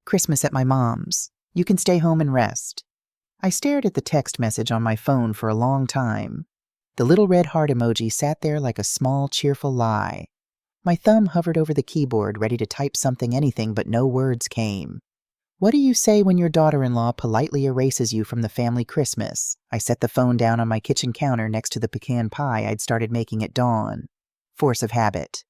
Christmas at my mom's. You can stay home and rest. I stared at the text message on my phone for a long time. The little red heart emoji sat there like a small, cheerful lie. My thumb hovered over the keyboard, ready to type anything, but no words came. What do you say when your daughter-in-law politely erases you from the family Christmas? I set the phone down on my kitchen counter next to the pecan pie I'd started making at dawn. Force of habit.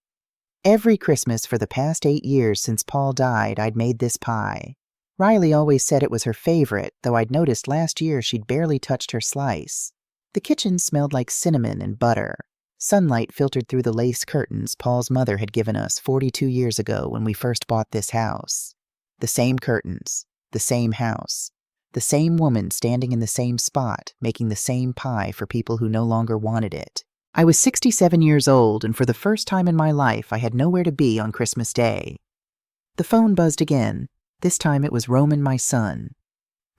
Every Christmas for the past 8 years since Paul died, I'd made this pie. Riley always said it was her favorite, though I'd noticed last year she'd barely touched her slice. The kitchen smelled like cinnamon and butter. Sunlight filtered through the lace curtains Paul's mother had given us 42 years ago when we first bought this house. The same curtains, the same house, the same woman standing in the same spot, making the same pie for people who no longer wanted it. I was 67 years old, and for the first time in my life, I had nowhere to be on Christmas Day. The phone buzzed again. This time it was Roman, my son.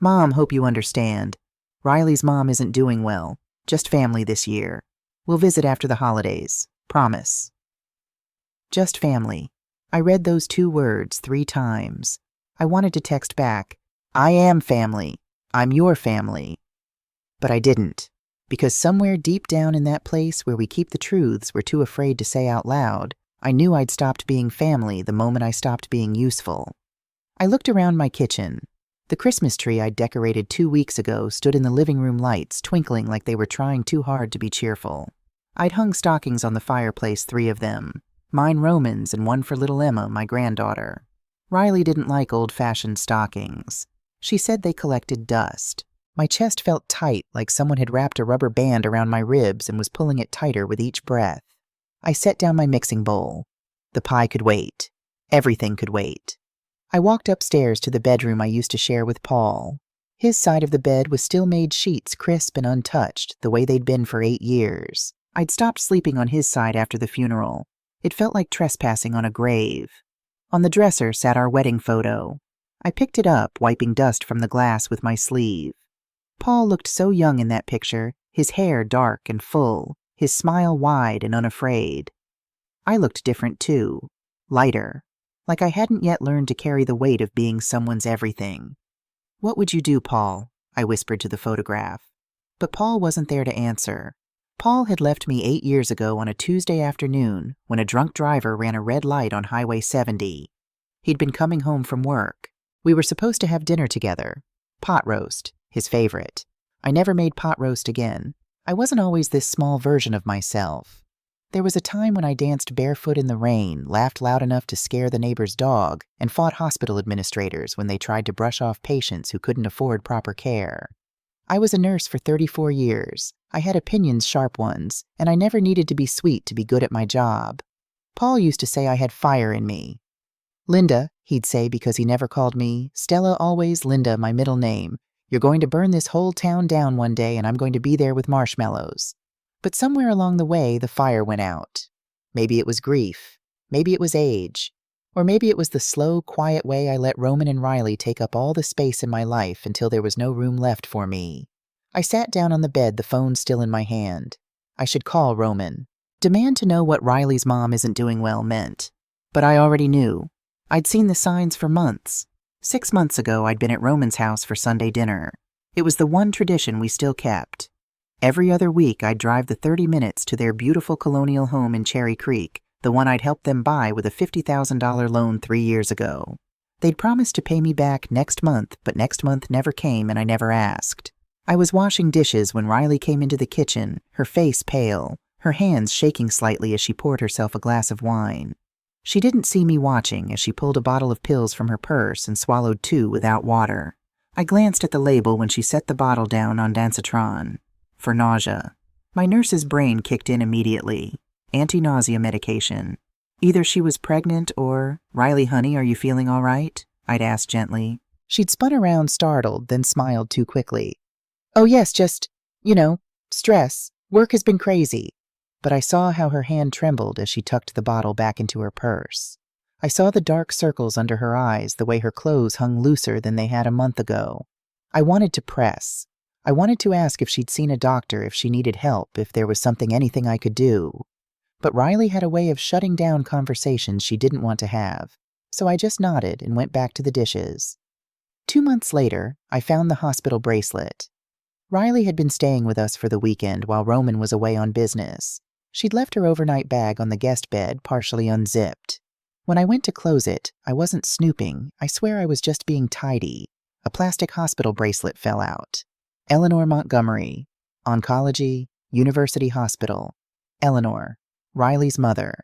Mom, hope you understand. Riley's mom isn't doing well. Just family this year. We'll visit after the holidays. Promise. Just family. I read those 2 words 3 times. I wanted to text back, I am family. I'm your family. But I didn't, because somewhere deep down in that place where we keep the truths we're too afraid to say out loud, I knew I'd stopped being family the moment I stopped being useful. I looked around my kitchen. The Christmas tree I'd decorated 2 weeks ago stood in the living room lights, twinkling like they were trying too hard to be cheerful. I'd hung stockings on the fireplace, 3 of them. Mine Roman's and 1 for little Emma, my granddaughter. Riley didn't like old-fashioned stockings. She said they collected dust. My chest felt tight, like someone had wrapped a rubber band around my ribs and was pulling it tighter with each breath. I set down my mixing bowl. The pie could wait. Everything could wait. I walked upstairs to the bedroom I used to share with Paul. His side of the bed was still made sheets crisp and untouched, the way they'd been for 8 years. I'd stopped sleeping on his side after the funeral. It felt like trespassing on a grave. On the dresser sat our wedding photo. I picked it up, wiping dust from the glass with my sleeve. Paul looked so young in that picture, his hair dark and full, his smile wide and unafraid. I looked different too, lighter, like I hadn't yet learned to carry the weight of being someone's everything. What would you do, Paul? I whispered to the photograph. But Paul wasn't there to answer. Paul had left me 8 years ago on a Tuesday afternoon when a drunk driver ran a red light on Highway 70. He'd been coming home from work. We were supposed to have dinner together. Pot roast, his favorite. I never made pot roast again. I wasn't always this small version of myself. There was a time when I danced barefoot in the rain, laughed loud enough to scare the neighbor's dog, and fought hospital administrators when they tried to brush off patients who couldn't afford proper care. I was a nurse for 34 years. I had opinions, sharp ones, and I never needed to be sweet to be good at my job. Paul used to say I had fire in me. Linda, he'd say because he never called me, Stella always Linda, my middle name. You're going to burn this whole town down one day and I'm going to be there with marshmallows. But somewhere along the way, the fire went out. Maybe it was grief. Maybe it was age. Or maybe it was the slow, quiet way I let Roman and Riley take up all the space in my life until there was no room left for me. I sat down on the bed, the phone still in my hand. I should call Roman. Demand to know what Riley's mom isn't doing well meant. But I already knew. I'd seen the signs for months. 6 months ago, I'd been at Roman's house for Sunday dinner. It was the one tradition we still kept. Every other week, I'd drive the 30 minutes to their beautiful colonial home in Cherry Creek, the one I'd helped them buy with a $50,000 loan 3 years ago. They'd promised to pay me back next month, but next month never came and I never asked. I was washing dishes when Riley came into the kitchen, her face pale, her hands shaking slightly as she poured herself a glass of wine. She didn't see me watching as she pulled a bottle of pills from her purse and swallowed 2 without water. I glanced at the label when she set the bottle down on Dancitron. For nausea. My nurse's brain kicked in immediately. Anti-nausea medication. Either she was pregnant or, Riley, honey, are you feeling all right? I'd asked gently. She'd spun around startled, then smiled too quickly. Oh yes, just, stress. Work has been crazy. But I saw how her hand trembled as she tucked the bottle back into her purse. I saw the dark circles under her eyes, the way her clothes hung looser than they had a month ago. I wanted to press. I wanted to ask if she'd seen a doctor, if she needed help, if there was anything I could do. But Riley had a way of shutting down conversations she didn't want to have. so I just nodded and went back to the dishes. 2 months later, I found the hospital bracelet. Riley had been staying with us for the weekend while Roman was away on business. She'd left her overnight bag on the guest bed, partially unzipped. When I went to close it, I wasn't snooping. I swear I was just being tidy. A plastic hospital bracelet fell out. Eleanor Montgomery, Oncology, University Hospital. Eleanor, Riley's mother,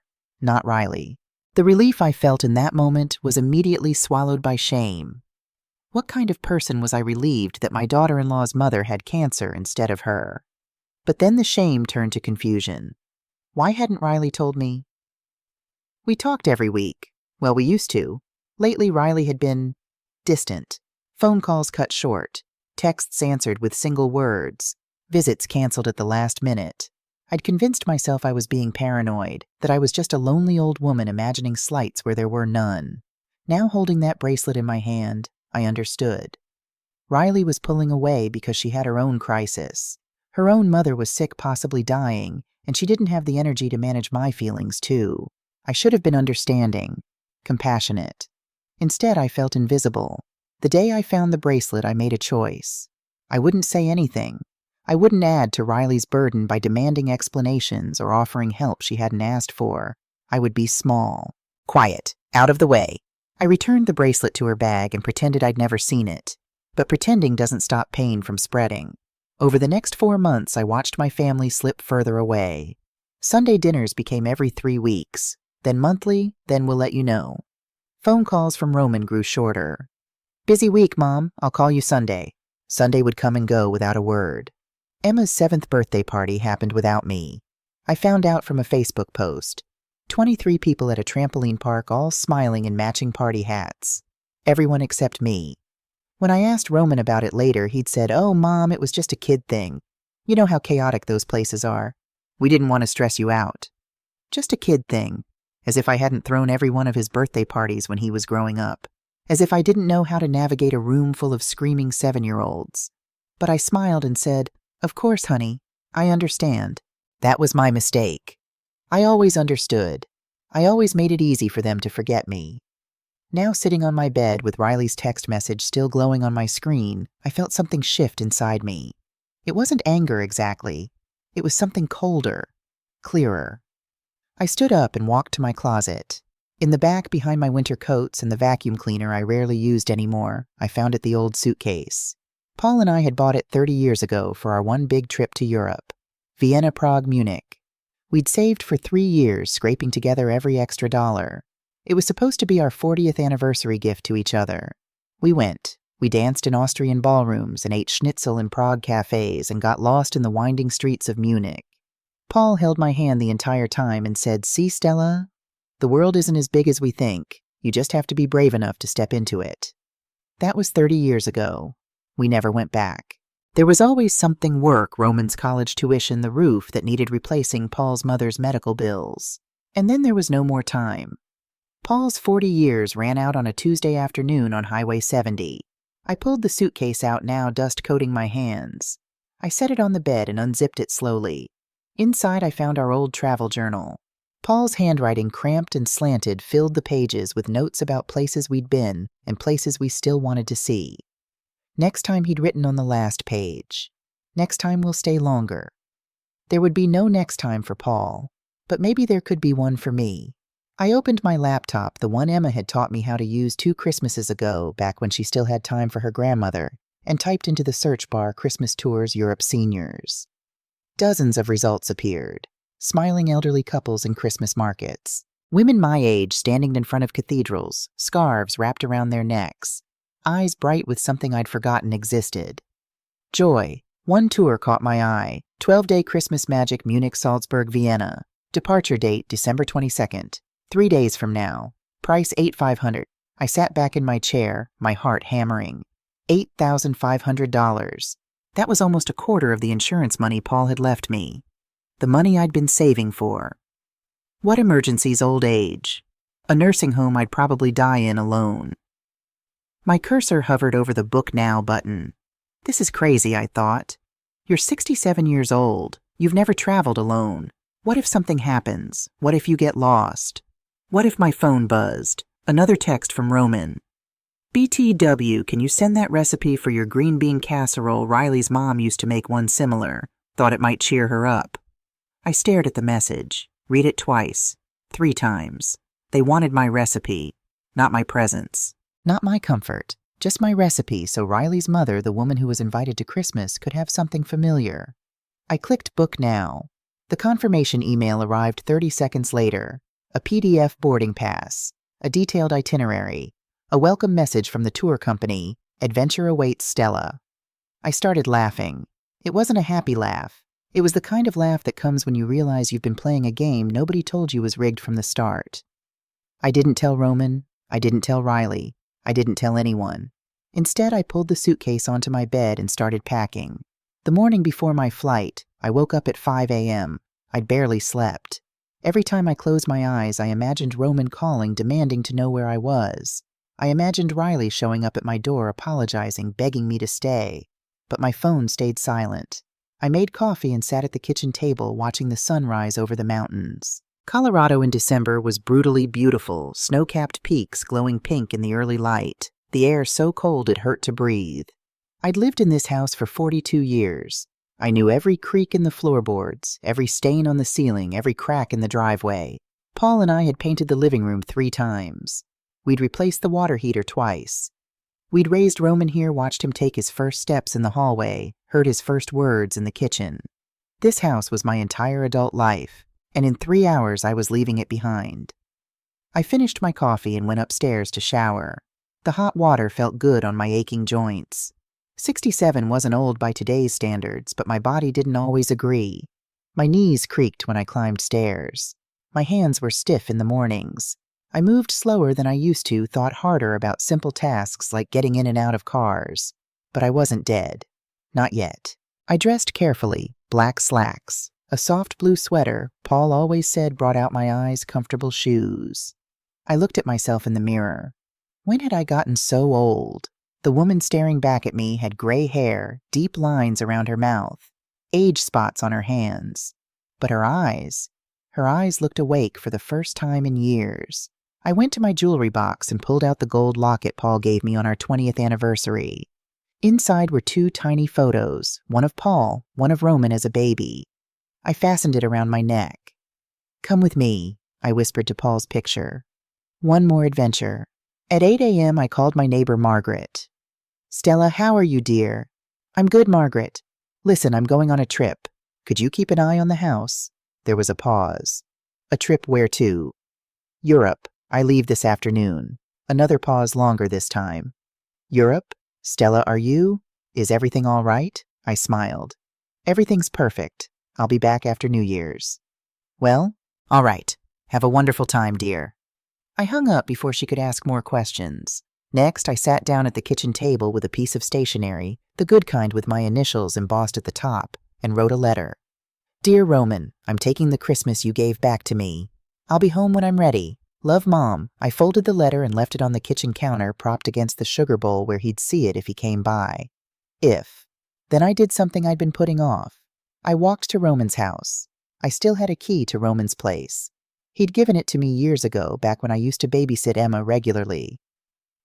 not Riley. The relief I felt in that moment was immediately swallowed by shame. What kind of person was I relieved that my daughter-in-law's mother had cancer instead of her? But then the shame turned to confusion. Why hadn't Riley told me? We talked every week. Well, we used to. Lately, Riley had been distant. Phone calls cut short. Texts answered with single words. Visits canceled at the last minute. I'd convinced myself I was being paranoid, that I was just a lonely old woman imagining slights where there were none. Now holding that bracelet in my hand, I understood. Riley was pulling away because she had her own crisis. Her own mother was sick, possibly dying, and she didn't have the energy to manage my feelings, too. I should have been understanding, compassionate. Instead, I felt invisible. The day I found the bracelet, I made a choice. I wouldn't say anything. I wouldn't add to Riley's burden by demanding explanations or offering help she hadn't asked for. I would be small. Quiet. Out of the way. I returned the bracelet to her bag and pretended I'd never seen it. But pretending doesn't stop pain from spreading. Over the next 4 months, I watched my family slip further away. Sunday dinners became every 3 weeks, then monthly, then we'll let you know. Phone calls from Roman grew shorter. Busy week, Mom. I'll call you Sunday. Sunday would come and go without a word. Emma's 7th birthday party happened without me. I found out from a Facebook post. 23 people at a trampoline park, all smiling in matching party hats. Everyone except me. When I asked Roman about it later, he'd said, "Oh, Mom, it was just a kid thing. You know how chaotic those places are. We didn't want to stress you out." Just a kid thing. As if I hadn't thrown every one of his birthday parties when he was growing up. As if I didn't know how to navigate a room full of screaming 7-year-olds. But I smiled and said, "Of course, honey. I understand. That was my mistake. I always understood. I always made it easy for them to forget me." Now sitting on my bed with Riley's text message still glowing on my screen, I felt something shift inside me. It wasn't anger exactly. It was something colder, clearer. I stood up and walked to my closet. In the back, behind my winter coats and the vacuum cleaner I rarely used anymore, I found the old suitcase. Paul and I had bought it 30 years ago for our one big trip to Europe. Vienna, Prague, Munich. We'd saved for 3 years, scraping together every extra dollar. It was supposed to be our 40th anniversary gift to each other. We went. We danced in Austrian ballrooms and ate schnitzel in Prague cafes and got lost in the winding streets of Munich. Paul held my hand the entire time and said, "See, Stella? The world isn't as big as we think. You just have to be brave enough to step into it." That was 30 years ago. We never went back. There was always something: work, Roman's college tuition, the roof that needed replacing, Paul's mother's medical bills. And then there was no more time. Paul's 40 years ran out on a Tuesday afternoon on Highway 70. I pulled the suitcase out now, dust coating my hands. I set it on the bed and unzipped it slowly. Inside, I found our old travel journal. Paul's handwriting, cramped and slanted, filled the pages with notes about places we'd been and places we still wanted to see. Next time, he'd written on the last page. Next time we'll stay longer. There would be no next time for Paul, but maybe there could be one for me. I opened my laptop, the one Emma had taught me how to use 2 Christmases ago, back when she still had time for her grandmother, and typed into the search bar Christmas Tours Europe Seniors. Dozens of results appeared. Smiling elderly couples in Christmas markets. Women my age standing in front of cathedrals, scarves wrapped around their necks. Eyes bright with something I'd forgotten existed. Joy. One tour caught my eye. 12-day Christmas magic, Munich, Salzburg, Vienna. Departure date, December 22nd. 3 days from now. Price $8,500. I sat back in my chair, my heart hammering. $8,500. That was almost a quarter of the insurance money Paul had left me. The money I'd been saving for. What emergencies, old age. A nursing home I'd probably die in alone. My cursor hovered over the Book Now button. This is crazy, I thought. You're 67 years old. You've never traveled alone. What if something happens? What if you get lost? What if my phone buzzed? Another text from Roman. BTW, can you send that recipe for your green bean casserole? Riley's mom used to make one similar. Thought it might cheer her up. I stared at the message. Read it twice. 3 times. They wanted my recipe, not my presents. Not my comfort. Just my recipe so Riley's mother, the woman who was invited to Christmas, could have something familiar. I clicked Book Now. The confirmation email arrived 30 seconds later. A PDF boarding pass. A detailed itinerary. A welcome message from the tour company. Adventure awaits Stella. I started laughing. It wasn't a happy laugh. It was the kind of laugh that comes when you realize you've been playing a game nobody told you was rigged from the start. I didn't tell Roman. I didn't tell Riley. I didn't tell anyone. Instead, I pulled the suitcase onto my bed and started packing. The morning before my flight, I woke up at 5 a.m. I'd barely slept. Every time I closed my eyes, I imagined Roman calling, demanding to know where I was. I imagined Riley showing up at my door, apologizing, begging me to stay. But my phone stayed silent. I made coffee and sat at the kitchen table, watching the sun rise over the mountains. Colorado in December was brutally beautiful, snow-capped peaks glowing pink in the early light, the air so cold it hurt to breathe. I'd lived in this house for 42 years. I knew every creak in the floorboards, every stain on the ceiling, every crack in the driveway. Paul and I had painted the living room 3 times. We'd replaced the water heater twice. We'd raised Roman here, watched him take his first steps in the hallway, heard his first words in the kitchen. This house was my entire adult life, and in 3 hours I was leaving it behind. I finished my coffee and went upstairs to shower. The hot water felt good on my aching joints. 67 wasn't old by today's standards, but my body didn't always agree. My knees creaked when I climbed stairs. My hands were stiff in the mornings. I moved slower than I used to, thought harder about simple tasks like getting in and out of cars. But I wasn't dead. Not yet. I dressed carefully, black slacks, a soft blue sweater Paul always said brought out my eyes, comfortable shoes. I looked at myself in the mirror. When had I gotten so old? The woman staring back at me had gray hair, deep lines around her mouth, age spots on her hands. But her eyes looked awake for the first time in years. I went to my jewelry box and pulled out the gold locket Paul gave me on our 20th anniversary. Inside were 2 tiny photos, one of Paul, one of Roman as a baby. I fastened it around my neck. "Come with me," I whispered to Paul's picture. "One more adventure." At 8 a.m., I called my neighbor Margaret. "Stella, how are you, dear?" "I'm good, Margaret. Listen, I'm going on a trip. Could you keep an eye on the house?" There was a pause. "A trip where to?" "Europe. I leave this afternoon." Another pause, longer this time. "Europe? Stella, are you? Is everything all right?" I smiled. "Everything's perfect. I'll be back after New Year's." "Well, all right. Have a wonderful time, dear." I hung up before she could ask more questions. Next, I sat down at the kitchen table with a piece of stationery, the good kind with my initials embossed at the top, and wrote a letter. "Dear Roman, I'm taking the Christmas you gave back to me. I'll be home when I'm ready. Love, Mom." I folded the letter and left it on the kitchen counter, propped against the sugar bowl where he'd see it if he came by. Then I did something I'd been putting off. I walked to Roman's house. I still had a key to Roman's place. He'd given it to me years ago, back when I used to babysit Emma regularly.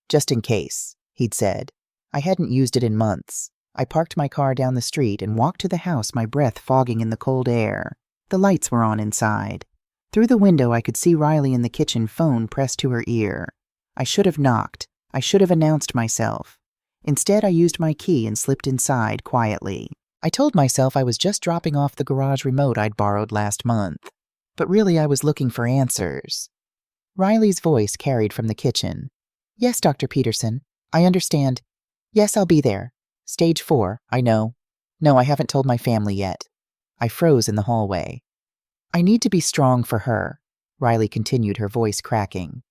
"Just in case," he'd said. I hadn't used it in months. I parked my car down the street and walked to the house, my breath fogging in the cold air. The lights were on inside. Through the window, I could see Riley in the kitchen, phone pressed to her ear. I should have knocked. I should have announced myself. Instead, I used my key and slipped inside quietly. I told myself I was just dropping off the garage remote I'd borrowed last month. But really, I was looking for answers. Riley's voice carried from the kitchen. "Yes, Dr. Peterson. I understand. Yes, I'll be there. Stage 4, I know. No, I haven't told my family yet." I froze in the hallway. "I need to be strong for her," Riley continued, her voice cracking.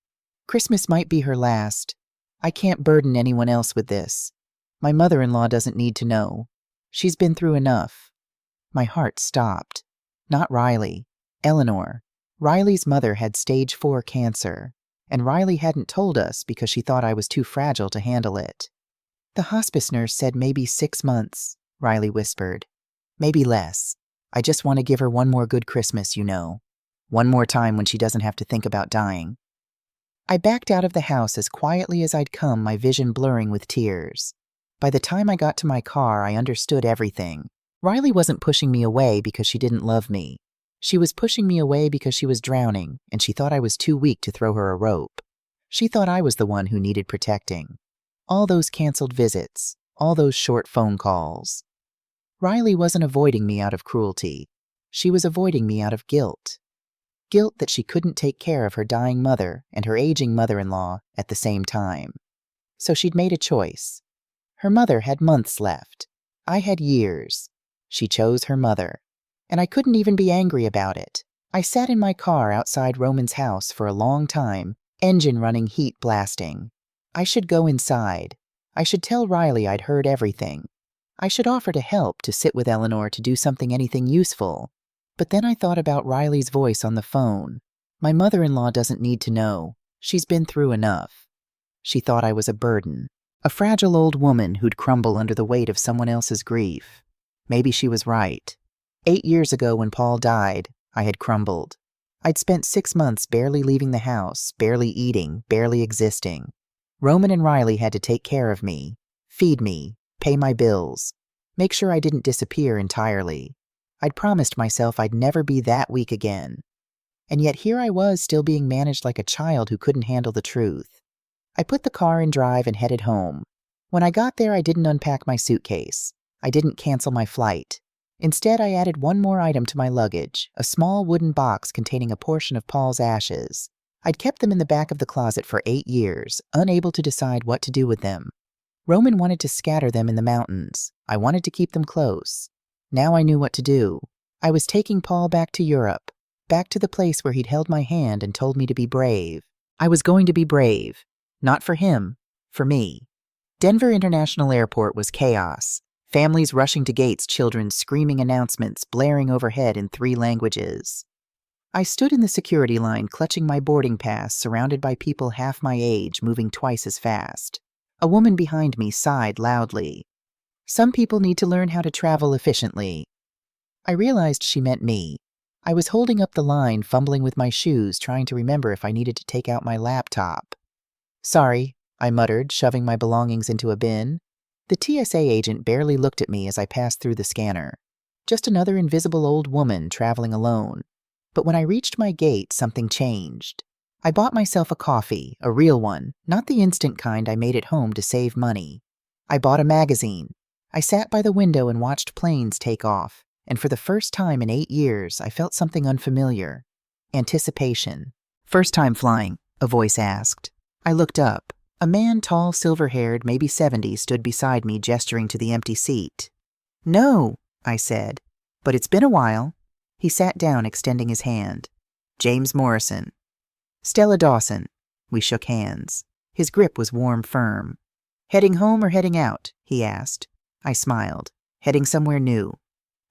"Christmas might be her last. I can't burden anyone else with this. My mother-in-law doesn't need to know. She's been through enough." My heart stopped. Not Riley. Eleanor. Riley's mother had stage 4 cancer, and Riley hadn't told us because she thought I was too fragile to handle it. "The hospice nurse said maybe 6 months, Riley whispered. "Maybe less. I just want to give her one more good Christmas, you know. One more time when she doesn't have to think about dying." I backed out of the house as quietly as I'd come, my vision blurring with tears. By the time I got to my car, I understood everything. Riley wasn't pushing me away because she didn't love me. She was pushing me away because she was drowning, and she thought I was too weak to throw her a rope. She thought I was the one who needed protecting. All those canceled visits, all those short phone calls. Riley wasn't avoiding me out of cruelty. She was avoiding me out of guilt. Guilt that she couldn't take care of her dying mother and her aging mother-in-law at the same time. So she'd made a choice. Her mother had months left. I had years. She chose her mother. And I couldn't even be angry about it. I sat in my car outside Roman's house for a long time, engine running, heat blasting. I should go inside. I should tell Riley I'd heard everything. I should offer to help, to sit with Eleanor, to do anything useful. But then I thought about Riley's voice on the phone. My mother-in-law doesn't need to know. She's been through enough. She thought I was a burden, a fragile old woman who'd crumble under the weight of someone else's grief. Maybe she was right. 8 years ago when Paul died, I had crumbled. I'd spent 6 months barely leaving the house, barely eating, barely existing. Roman and Riley had to take care of me, feed me, pay my bills, make sure I didn't disappear entirely. I'd promised myself I'd never be that weak again. And yet here I was, still being managed like a child who couldn't handle the truth. I put the car in drive and headed home. When I got there, I didn't unpack my suitcase. I didn't cancel my flight. Instead, I added one more item to my luggage, a small wooden box containing a portion of Paul's ashes. I'd kept them in the back of the closet for 8 years, unable to decide what to do with them. Roman wanted to scatter them in the mountains. I wanted to keep them close. Now I knew what to do. I was taking Paul back to Europe, back to the place where he'd held my hand and told me to be brave. I was going to be brave. Not for him, for me. Denver International Airport was chaos. Families rushing to gates, children screaming announcements, blaring overhead in 3 languages. I stood in the security line, clutching my boarding pass, surrounded by people half my age, moving twice as fast. A woman behind me sighed loudly. Some people need to learn how to travel efficiently. I realized she meant me. I was holding up the line, fumbling with my shoes, trying to remember if I needed to take out my laptop. Sorry, I muttered, shoving my belongings into a bin. The TSA agent barely looked at me as I passed through the scanner. Just another invisible old woman traveling alone. But when I reached my gate, something changed. I bought myself a coffee, a real one, not the instant kind I made at home to save money. I bought a magazine. I sat by the window and watched planes take off, and for the first time in 8 years, I felt something unfamiliar. Anticipation. "First time flying?" a voice asked. I looked up. A man, tall, silver-haired, maybe 70, stood beside me, gesturing to the empty seat. "No," I said, "but it's been a while." He sat down, extending his hand. "James Morrison." "Stella Dawson." We shook hands. His grip was warm, firm. "Heading home or heading out?" he asked. I smiled. "Heading somewhere new."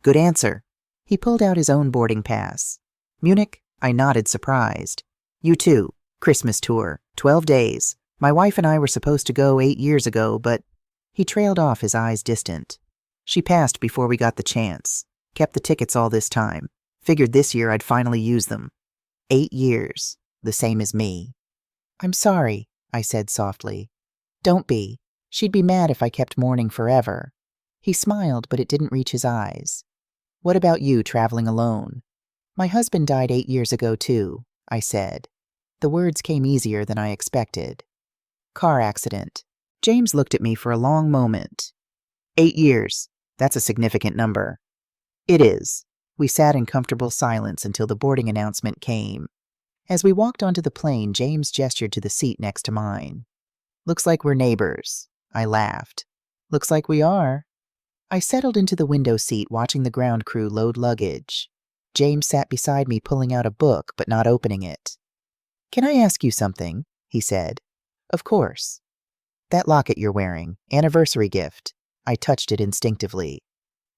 "Good answer." He pulled out his own boarding pass. "Munich?" I nodded, surprised. "You too. Christmas tour. 12 days. My wife and I were supposed to go 8 years ago, but—" He trailed off, his eyes distant. "She passed before we got the chance. Kept the tickets all this time. Figured this year I'd finally use them. 8 years. The same as me." "I'm sorry," I said softly. "Don't be. She'd be mad if I kept mourning forever." He smiled, but it didn't reach his eyes. "What about you, traveling alone?" "My husband died 8 years ago, too," I said. The words came easier than I expected. "Car accident." James looked at me for a long moment. 8 years. That's a significant number." "It is." We sat in comfortable silence until the boarding announcement came. As we walked onto the plane, James gestured to the seat next to mine. "Looks like we're neighbors." I laughed. "Looks like we are." I settled into the window seat, watching the ground crew load luggage. James sat beside me, pulling out a book, but not opening it. "Can I ask you something?" he said. "Of course." "That locket you're wearing, anniversary gift." I touched it instinctively.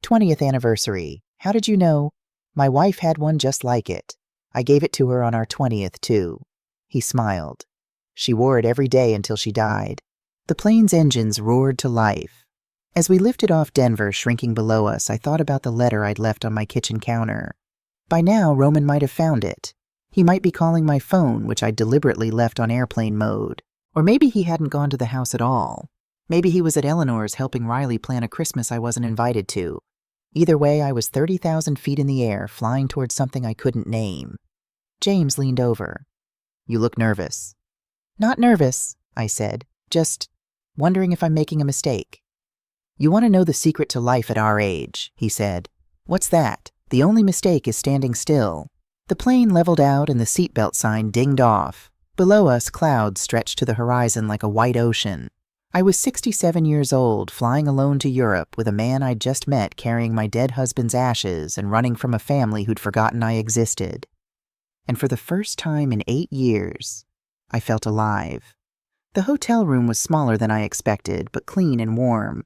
20th anniversary. How did you know? My wife had one just like it. I gave it to her on our 20th, too. He smiled. She wore it every day until she died. The plane's engines roared to life. As we lifted off Denver, shrinking below us, I thought about the letter I'd left on my kitchen counter. By now, Roman might have found it. He might be calling my phone, which I deliberately left on airplane mode. Or maybe he hadn't gone to the house at all. Maybe he was at Eleanor's helping Riley plan a Christmas I wasn't invited to. Either way, I was 30,000 feet in the air, flying towards something I couldn't name. James leaned over. "You look nervous." "Not nervous," I said. "Just wondering if I'm making a mistake." "You want to know the secret to life at our age," he said. "What's that? The only mistake is standing still." The plane leveled out and the seatbelt sign dinged off. Below us, clouds stretched to the horizon like a white ocean. I was 67 years old, flying alone to Europe with a man I'd just met carrying my dead husband's ashes and running from a family who'd forgotten I existed. And for the first time in 8 years, I felt alive. The hotel room was smaller than I expected, but clean and warm.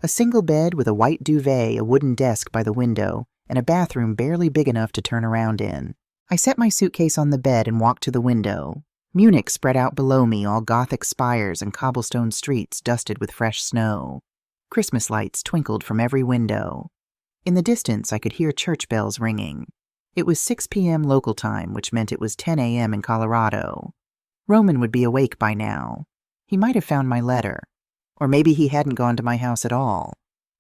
A single bed with a white duvet, a wooden desk by the window, and a bathroom barely big enough to turn around in. I set my suitcase on the bed and walked to the window. Munich spread out below me, all Gothic spires and cobblestone streets dusted with fresh snow. Christmas lights twinkled from every window. In the distance, I could hear church bells ringing. It was 6 p.m. local time, which meant it was 10 a.m. in Colorado. Roman would be awake by now. He might have found my letter. Or maybe he hadn't gone to my house at all.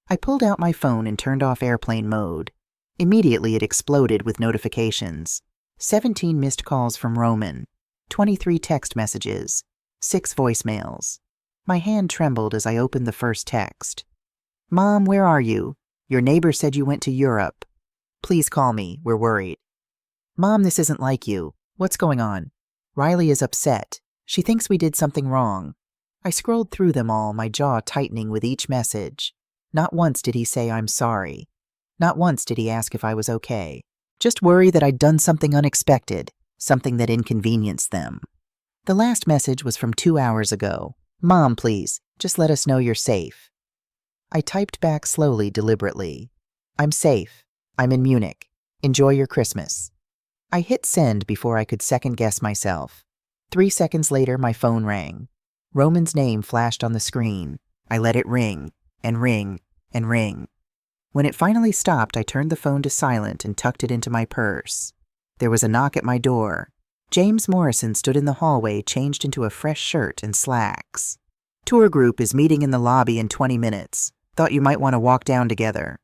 I pulled out my phone and turned off airplane mode. Immediately, it exploded with notifications. 17 missed calls from Roman. 23 text messages, 6 voicemails. My hand trembled as I opened the first text. "Mom, where are you? Your neighbor said you went to Europe. Please call me, we're worried." "Mom, this isn't like you. What's going on?" "Riley is upset. She thinks we did something wrong." I scrolled through them all, my jaw tightening with each message. Not once did he say I'm sorry. Not once did he ask if I was okay. Just worry that I'd done something unexpected. Something that inconvenienced them. The last message was from 2 hours ago. "Mom, please, just let us know you're safe." I typed back slowly, deliberately. "I'm safe. I'm in Munich. Enjoy your Christmas." I hit send before I could second-guess myself. 3 seconds later, my phone rang. Roman's name flashed on the screen. I let it ring, and ring, and ring. When it finally stopped, I turned the phone to silent and tucked it into my purse. There was a knock at my door. James Morrison stood in the hallway, changed into a fresh shirt and slacks. "Tour group is meeting in the lobby in 20 minutes. Thought you might want to walk down together."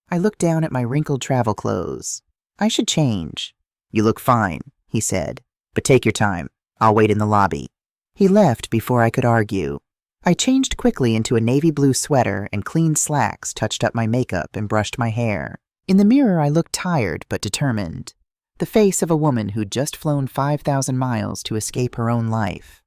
I looked down at my wrinkled travel clothes. "I should change." "You look fine," he said. "But take your time. I'll wait in the lobby." He left before I could argue. I changed quickly into a navy blue sweater and clean slacks, touched up my makeup, and brushed my hair. In the mirror, I looked tired but determined. The face of a woman who'd just flown 5,000 miles to escape her own life.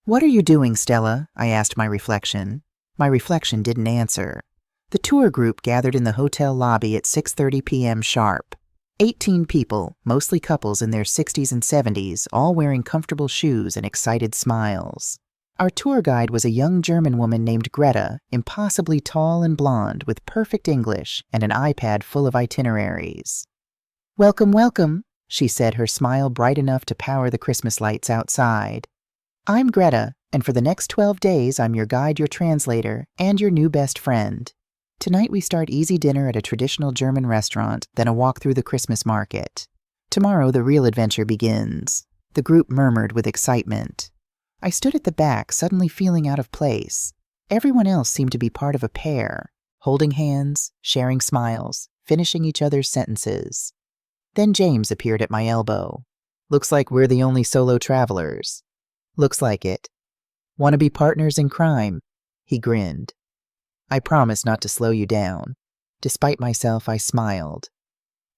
"What are you doing, Stella?" I asked my reflection. My reflection didn't answer. The tour group gathered in the hotel lobby at 6:30 p.m. sharp. 18 people, mostly couples in their 60s and 70s, all wearing comfortable shoes and excited smiles. Our tour guide was a young German woman named Greta, impossibly tall and blonde, with perfect English and an iPad full of itineraries. "Welcome, welcome," she said, her smile bright enough to power the Christmas lights outside. "I'm Greta, and for the next 12 days, I'm your guide, your translator, and your new best friend. Tonight we start easy dinner at a traditional German restaurant, then a walk through the Christmas market. Tomorrow the real adventure begins." The group murmured with excitement. I stood at the back, suddenly feeling out of place. Everyone else seemed to be part of a pair, holding hands, sharing smiles, finishing each other's sentences. Then James appeared at my elbow. "Looks like we're the only solo travelers." "Looks like it." "Want to be partners in crime?" He grinned. "I promise not to slow you down." Despite myself, I smiled.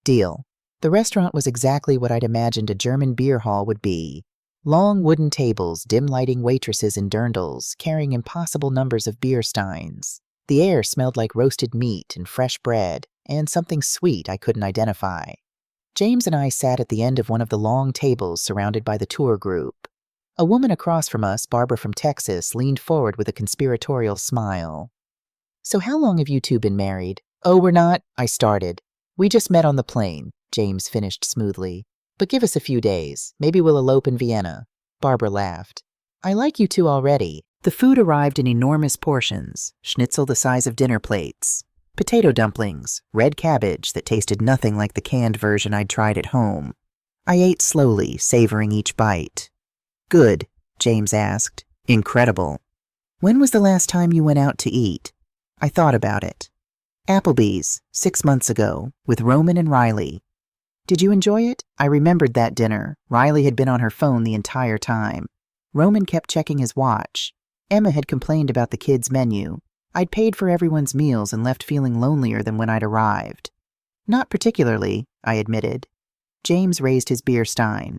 Deal. The restaurant was exactly what I'd imagined a German beer hall would be. Long wooden tables, dim lighting waitresses in dirndls, carrying impossible numbers of beer steins. The air smelled like roasted meat and fresh bread, and something sweet I couldn't identify. James and I sat at the end of one of the long tables surrounded by the tour group. A woman across from us, Barbara from Texas, leaned forward with a conspiratorial smile. "So how long have you two been married?" "Oh, we're not," I started. "We just met on the plane," James finished smoothly. "But give us a few days. Maybe we'll elope in Vienna." Barbara laughed. "I like you two already." The food arrived in enormous portions, schnitzel the size of dinner plates. Potato dumplings, red cabbage that tasted nothing like the canned version I'd tried at home. I ate slowly, savoring each bite. Good, James asked. Incredible. When was the last time you went out to eat? I thought about it. Applebee's, 6 months ago, with Roman and Riley. Did you enjoy it? I remembered that dinner. Riley had been on her phone the entire time. Roman kept checking his watch. Emma had complained about the kids' menu. I'd paid for everyone's meals and left feeling lonelier than when I'd arrived. Not particularly, I admitted. James raised his beer stein.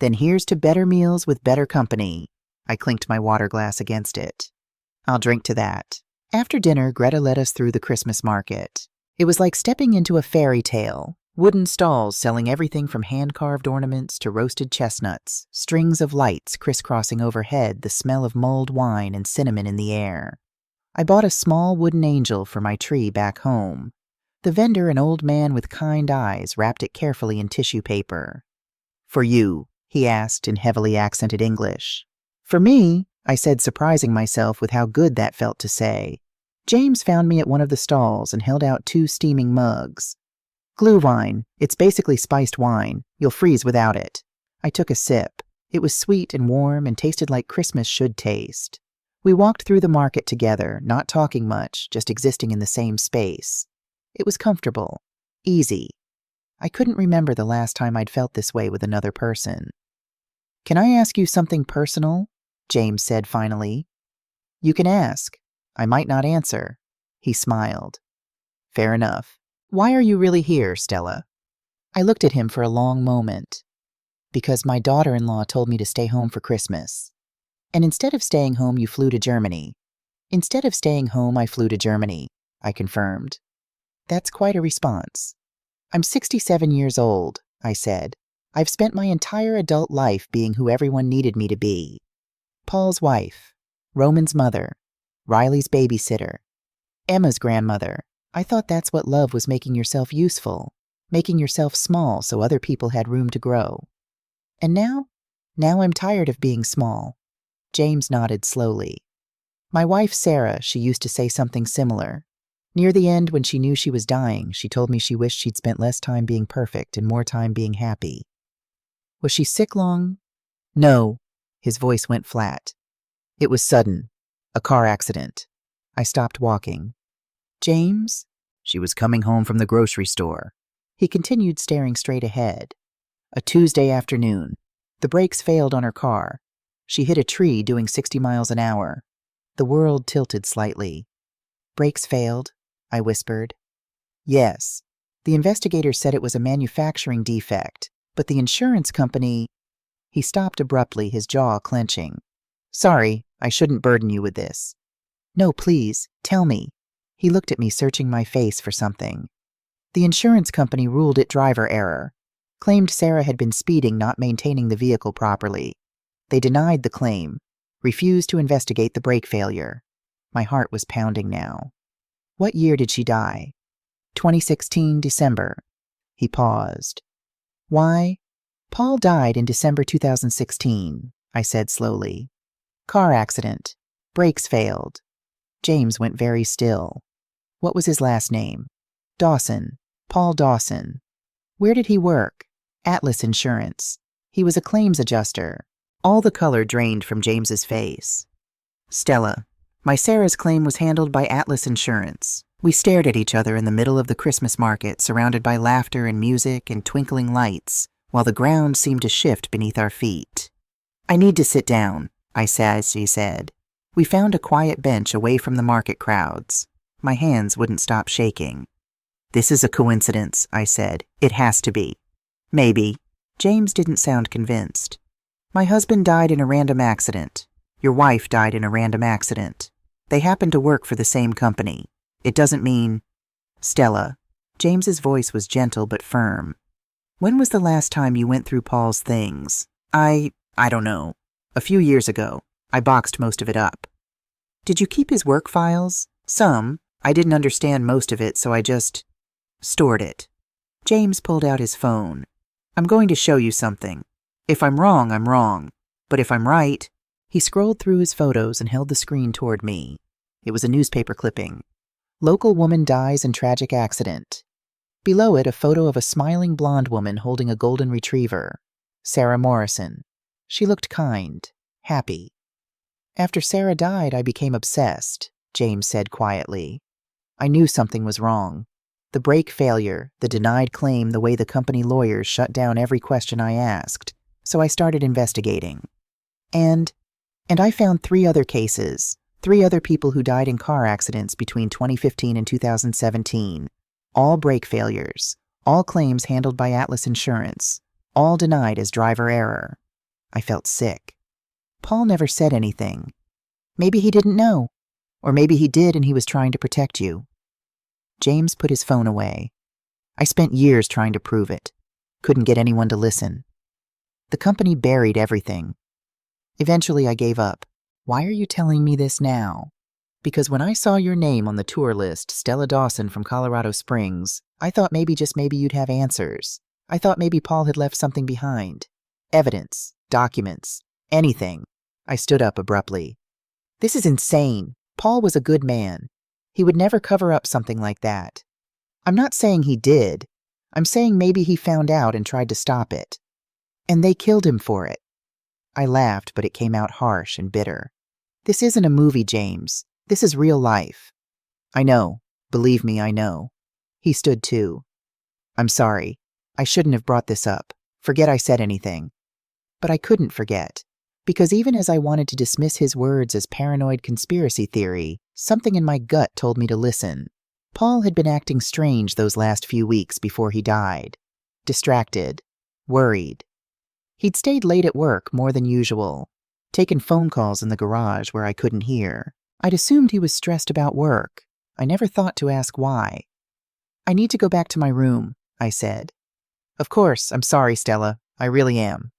Then here's to better meals with better company. I clinked my water glass against it. I'll drink to that. After dinner, Greta led us through the Christmas market. It was like stepping into a fairy tale. Wooden stalls selling everything from hand-carved ornaments to roasted chestnuts, strings of lights crisscrossing overhead, the smell of mulled wine and cinnamon in the air. I bought a small wooden angel for my tree back home. The vendor, an old man with kind eyes, wrapped it carefully in tissue paper. For you, he asked in heavily accented English. For me, I said, surprising myself with how good that felt to say. James found me at one of the stalls and held out 2 steaming mugs. Glühwein. It's basically spiced wine. You'll freeze without it. I took a sip. It was sweet and warm and tasted like Christmas should taste. We walked through the market together, not talking much, just existing in the same space. It was comfortable. Easy. I couldn't remember the last time I'd felt this way with another person. Can I ask you something personal? James said finally. You can ask. I might not answer. He smiled. Fair enough. Why are you really here, Stella? I looked at him for a long moment. Because my daughter-in-law told me to stay home for Christmas. And instead of staying home, you flew to Germany. Instead of staying home, I flew to Germany, I confirmed. That's quite a response. I'm 67 years old, I said. I've spent my entire adult life being who everyone needed me to be. Paul's wife, Roman's mother, Riley's babysitter, Emma's grandmother. I thought that's what love was, making yourself useful, making yourself small so other people had room to grow. And now I'm tired of being small. James nodded slowly. My wife, Sarah, she used to say something similar. Near the end, when she knew she was dying, she told me she wished she'd spent less time being perfect and more time being happy. Was she sick long? No. His voice went flat. It was sudden. A car accident. I stopped walking. James? She was coming home from the grocery store. He continued, staring straight ahead. A Tuesday afternoon. The brakes failed on her car. She hit a tree doing 60 miles an hour. The world tilted slightly. Brakes failed, I whispered. Yes. The investigator said it was a manufacturing defect, but the insurance company... He stopped abruptly, his jaw clenching. Sorry, I shouldn't burden you with this. No, please, tell me. He looked at me, searching my face for something. The insurance company ruled it driver error. Claimed Sarah had been speeding, not maintaining the vehicle properly. They denied the claim, refused to investigate the brake failure. My heart was pounding now. What year did she die? 2016, December. He paused. Why? Paul died in December 2016, I said slowly. Car accident. Brakes failed. James went very still. What was his last name? Dawson. Paul Dawson. Where did he work? Atlas Insurance. He was a claims adjuster. All the color drained from James's face. Stella. My Sarah's claim was handled by Atlas Insurance. We stared at each other in the middle of the Christmas market, surrounded by laughter and music and twinkling lights, while the ground seemed to shift beneath our feet. I need to sit down, I said as she said. We found a quiet bench away from the market crowds. My hands wouldn't stop shaking. This is a coincidence, I said. It has to be. Maybe. James didn't sound convinced. My husband died in a random accident. Your wife died in a random accident. They happened to work for the same company. It doesn't mean... Stella. James's voice was gentle but firm. When was the last time you went through Paul's things? I don't know. A few years ago. I boxed most of it up. Did you keep his work files? Some. I didn't understand most of it, so I just stored it. James pulled out his phone. I'm going to show you something. If I'm wrong, I'm wrong. But if I'm right... He scrolled through his photos and held the screen toward me. It was a newspaper clipping. Local woman dies in tragic accident. Below it, a photo of a smiling blonde woman holding a golden retriever. Sarah Morrison. She looked kind, happy. After Sarah died, I became obsessed, James said quietly. I knew something was wrong. The brake failure, the denied claim, the way the company lawyers shut down every question I asked. So I started investigating. And I found 3 other cases, 3 other people who died in car accidents between 2015 and 2017. All brake failures, all claims handled by Atlas Insurance, all denied as driver error. I felt sick. Paul never said anything. Maybe he didn't know. Or maybe he did and he was trying to protect you. James put his phone away. I spent years trying to prove it. Couldn't get anyone to listen. The company buried everything. Eventually I gave up. Why are you telling me this now? Because when I saw your name on the tour list, Stella Dawson from Colorado Springs, I thought just maybe you'd have answers. I thought maybe Paul had left something behind. Evidence, documents, anything. I stood up abruptly. This is insane. Paul was a good man. He would never cover up something like that. I'm not saying he did. I'm saying maybe he found out and tried to stop it. And they killed him for it. I laughed, but it came out harsh and bitter. This isn't a movie, James. This is real life. I know. Believe me, I know. He stood too. I'm sorry. I shouldn't have brought this up. Forget I said anything. But I couldn't forget. Because even as I wanted to dismiss his words as paranoid conspiracy theory, something in my gut told me to listen. Paul had been acting strange those last few weeks before he died. Distracted. Worried. He'd stayed late at work more than usual. Taken phone calls in the garage where I couldn't hear. I'd assumed he was stressed about work. I never thought to ask why. I need to go back to my room, I said. Of course, I'm sorry, Stella. I really am.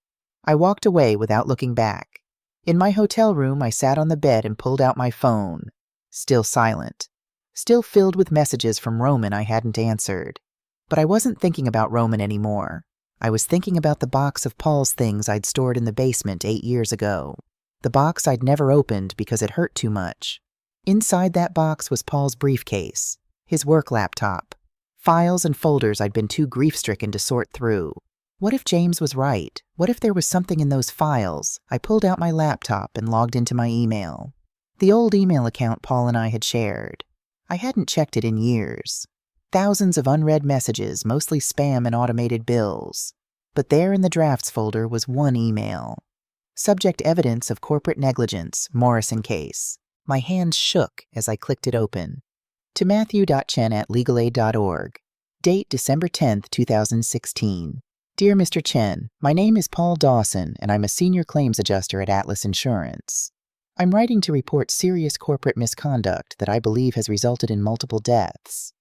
I walked away without looking back. In my hotel room, I sat on the bed and pulled out my phone. Still silent. Still filled with messages from Roman I hadn't answered. But I wasn't thinking about Roman anymore. I was thinking about the box of Paul's things I'd stored in the basement 8 years ago. The box I'd never opened because it hurt too much. Inside that box was Paul's briefcase, his work laptop, files and folders I'd been too grief-stricken to sort through. What if James was right? What if there was something in those files? I pulled out my laptop and logged into my email. The old email account Paul and I had shared. I hadn't checked it in years. Thousands of unread messages, mostly spam and automated bills. But there in the drafts folder was one email. Subject: evidence of corporate negligence, Morrison case. My hands shook as I clicked it open. To matthew.chen@legalaid.org. Date December 10th, 2016. Dear Mr. Chen, my name is Paul Dawson, and I'm a senior claims adjuster at Atlas Insurance. I'm writing to report serious corporate misconduct that I believe has resulted in multiple deaths.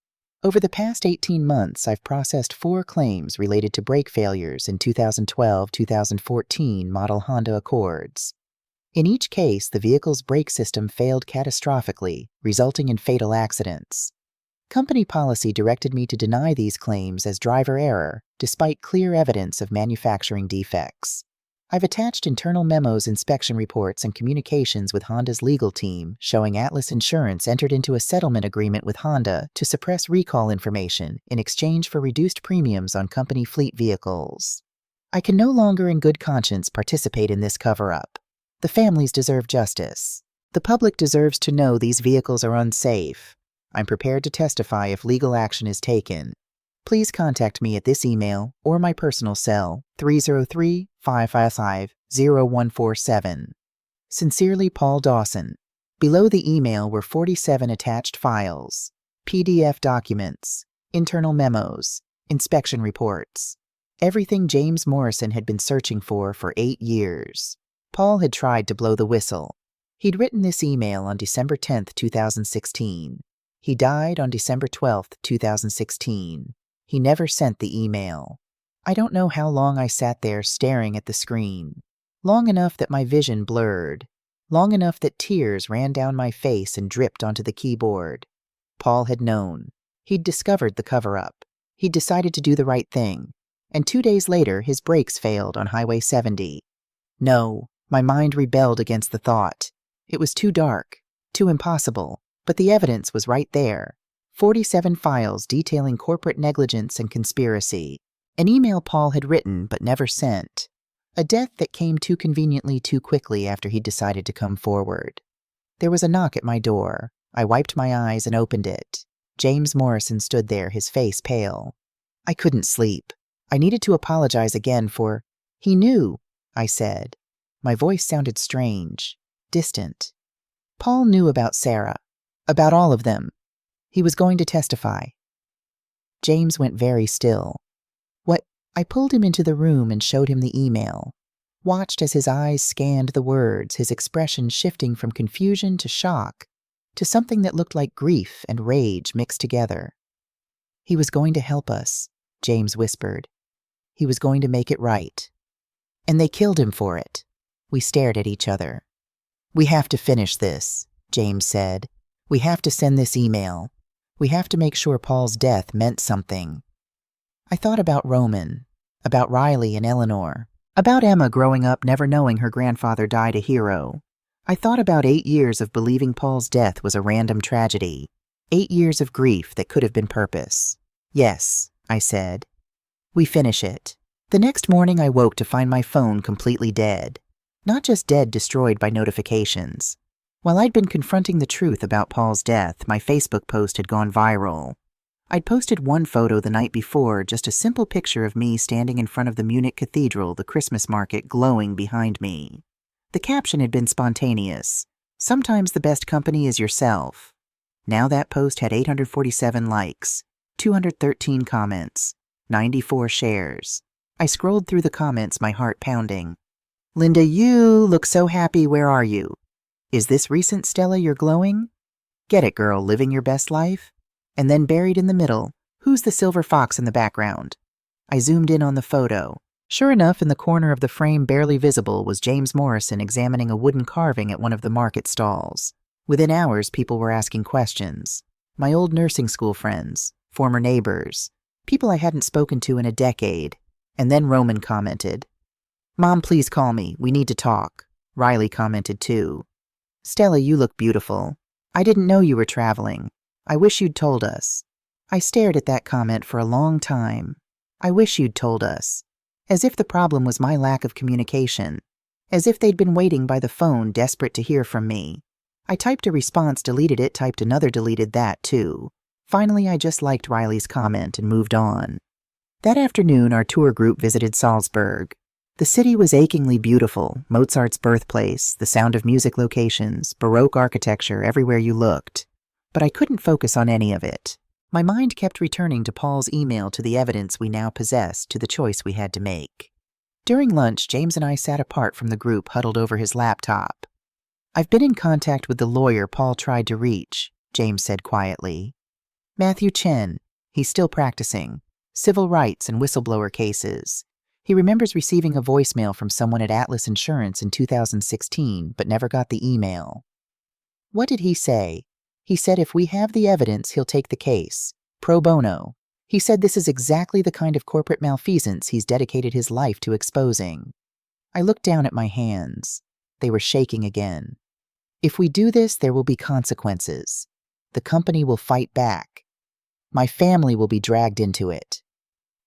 Over the past 18 months, I've processed 4 claims related to brake failures in 2012-2014 model Honda Accords. In each case, the vehicle's brake system failed catastrophically, resulting in fatal accidents. Company policy directed me to deny these claims as driver error, despite clear evidence of manufacturing defects. I've attached internal memos, inspection reports, and communications with Honda's legal team showing Atlas Insurance entered into a settlement agreement with Honda to suppress recall information in exchange for reduced premiums on company fleet vehicles. I can no longer in good conscience participate in this cover-up. The families deserve justice. The public deserves to know these vehicles are unsafe. I'm prepared to testify if legal action is taken. Please contact me at this email or my personal cell, 303-555-0147. Sincerely, Paul Dawson. Below the email were 47 attached files, PDF documents, internal memos, inspection reports. Everything James Morrison had been searching for 8 years. Paul had tried to blow the whistle. He'd written this email on December 10th, 2016. He died on December 12th, 2016. He never sent the email. I don't know how long I sat there staring at the screen. Long enough that my vision blurred. Long enough that tears ran down my face and dripped onto the keyboard. Paul had known. He'd discovered the cover-up. He'd decided to do the right thing. And 2 days later, his brakes failed on Highway 70. No, my mind rebelled against the thought. It was too dark, too impossible. But the evidence was right there. 47 files detailing corporate negligence and conspiracy. An email Paul had written but never sent. A death that came too conveniently too quickly after he'd decided to come forward. There was a knock at my door. I wiped my eyes and opened it. James Morrison stood there, his face pale. I couldn't sleep. I needed to apologize again for... He knew, I said. My voice sounded strange, distant. Paul knew about Sarah, about all of them. He was going to testify. James went very still. What? I pulled him into the room and showed him the email. Watched as his eyes scanned the words, his expression shifting from confusion to shock, to something that looked like grief and rage mixed together. He was going to help us, James whispered. He was going to make it right. And they killed him for it. We stared at each other. We have to finish this, James said. We have to send this email. We have to make sure Paul's death meant something. I thought about Roman, about Riley and Eleanor, about Emma growing up never knowing her grandfather died a hero. I thought about 8 years of believing Paul's death was a random tragedy. 8 years of grief that could have been purpose. Yes, I said. We finish it. The next morning I woke to find my phone completely dead. Not just dead, destroyed by notifications. While I'd been confronting the truth about Paul's death, my Facebook post had gone viral. I'd posted one photo the night before, just a simple picture of me standing in front of the Munich Cathedral, the Christmas market glowing behind me. The caption had been spontaneous. Sometimes the best company is yourself. Now that post had 847 likes, 213 comments, 94 shares. I scrolled through the comments, my heart pounding. Linda, you look so happy. Where are you? Is this recent Stella you're glowing? Get it, girl, living your best life? And then buried in the middle, who's the silver fox in the background? I zoomed in on the photo. Sure enough, in the corner of the frame, barely visible, was James Morrison examining a wooden carving at one of the market stalls. Within hours, people were asking questions. My old nursing school friends, former neighbors, people I hadn't spoken to in a decade. And then Roman commented, Mom, please call me. We need to talk. Riley commented too. Stella, you look beautiful. I didn't know you were traveling. I wish you'd told us. I stared at that comment for a long time. I wish you'd told us. As if the problem was my lack of communication. As if they'd been waiting by the phone, desperate to hear from me. I typed a response, deleted it, typed another, deleted that too. Finally, I just liked Riley's comment and moved on. That afternoon, our tour group visited Salzburg. The city was achingly beautiful, Mozart's birthplace, the Sound of Music locations, Baroque architecture everywhere you looked. But I couldn't focus on any of it. My mind kept returning to Paul's email, to the evidence we now possessed, to the choice we had to make. During lunch, James and I sat apart from the group, huddled over his laptop. I've been in contact with the lawyer Paul tried to reach, James said quietly. Matthew Chen. He's still practicing. Civil rights and whistleblower cases. He remembers receiving a voicemail from someone at Atlas Insurance in 2016, but never got the email. What did he say? He said if we have the evidence, he'll take the case. Pro bono. He said this is exactly the kind of corporate malfeasance he's dedicated his life to exposing. I looked down at my hands. They were shaking again. If we do this, there will be consequences. The company will fight back. My family will be dragged into it.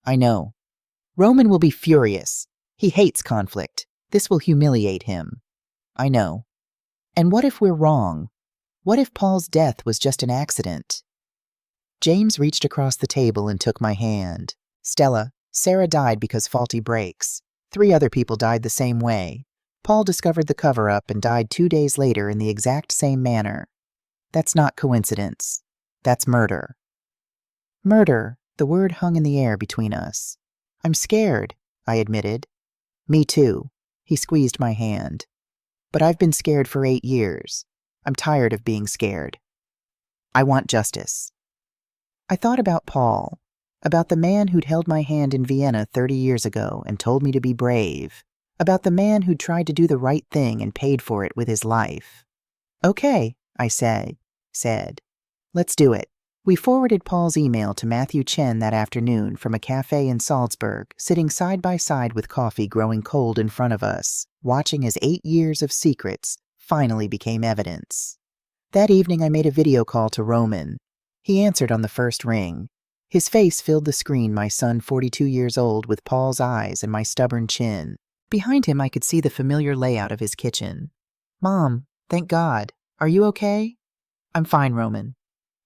I know. Roman will be furious. He hates conflict. This will humiliate him. I know. And what if we're wrong? What if Paul's death was just an accident? James reached across the table and took my hand. Stella, Sarah died because faulty brakes. 3 other people died the same way. Paul discovered the cover-up and died 2 days later in the exact same manner. That's not coincidence. That's murder. Murder, the word hung in the air between us. I'm scared, I admitted. Me too. He squeezed my hand. But I've been scared for 8 years. I'm tired of being scared. I want justice. I thought about Paul, about the man who'd held my hand in Vienna 30 years ago and told me to be brave, about the man who'd tried to do the right thing and paid for it with his life. Okay, I said. Let's do it. We forwarded Paul's email to Matthew Chen that afternoon from a cafe in Salzburg, sitting side by side with coffee growing cold in front of us, watching as 8 years of secrets finally became evidence. That evening I made a video call to Roman. He answered on the first ring. His face filled the screen, my son 42 years old with Paul's eyes and my stubborn chin. Behind him I could see the familiar layout of his kitchen. Mom, thank God. Are you okay? I'm fine, Roman.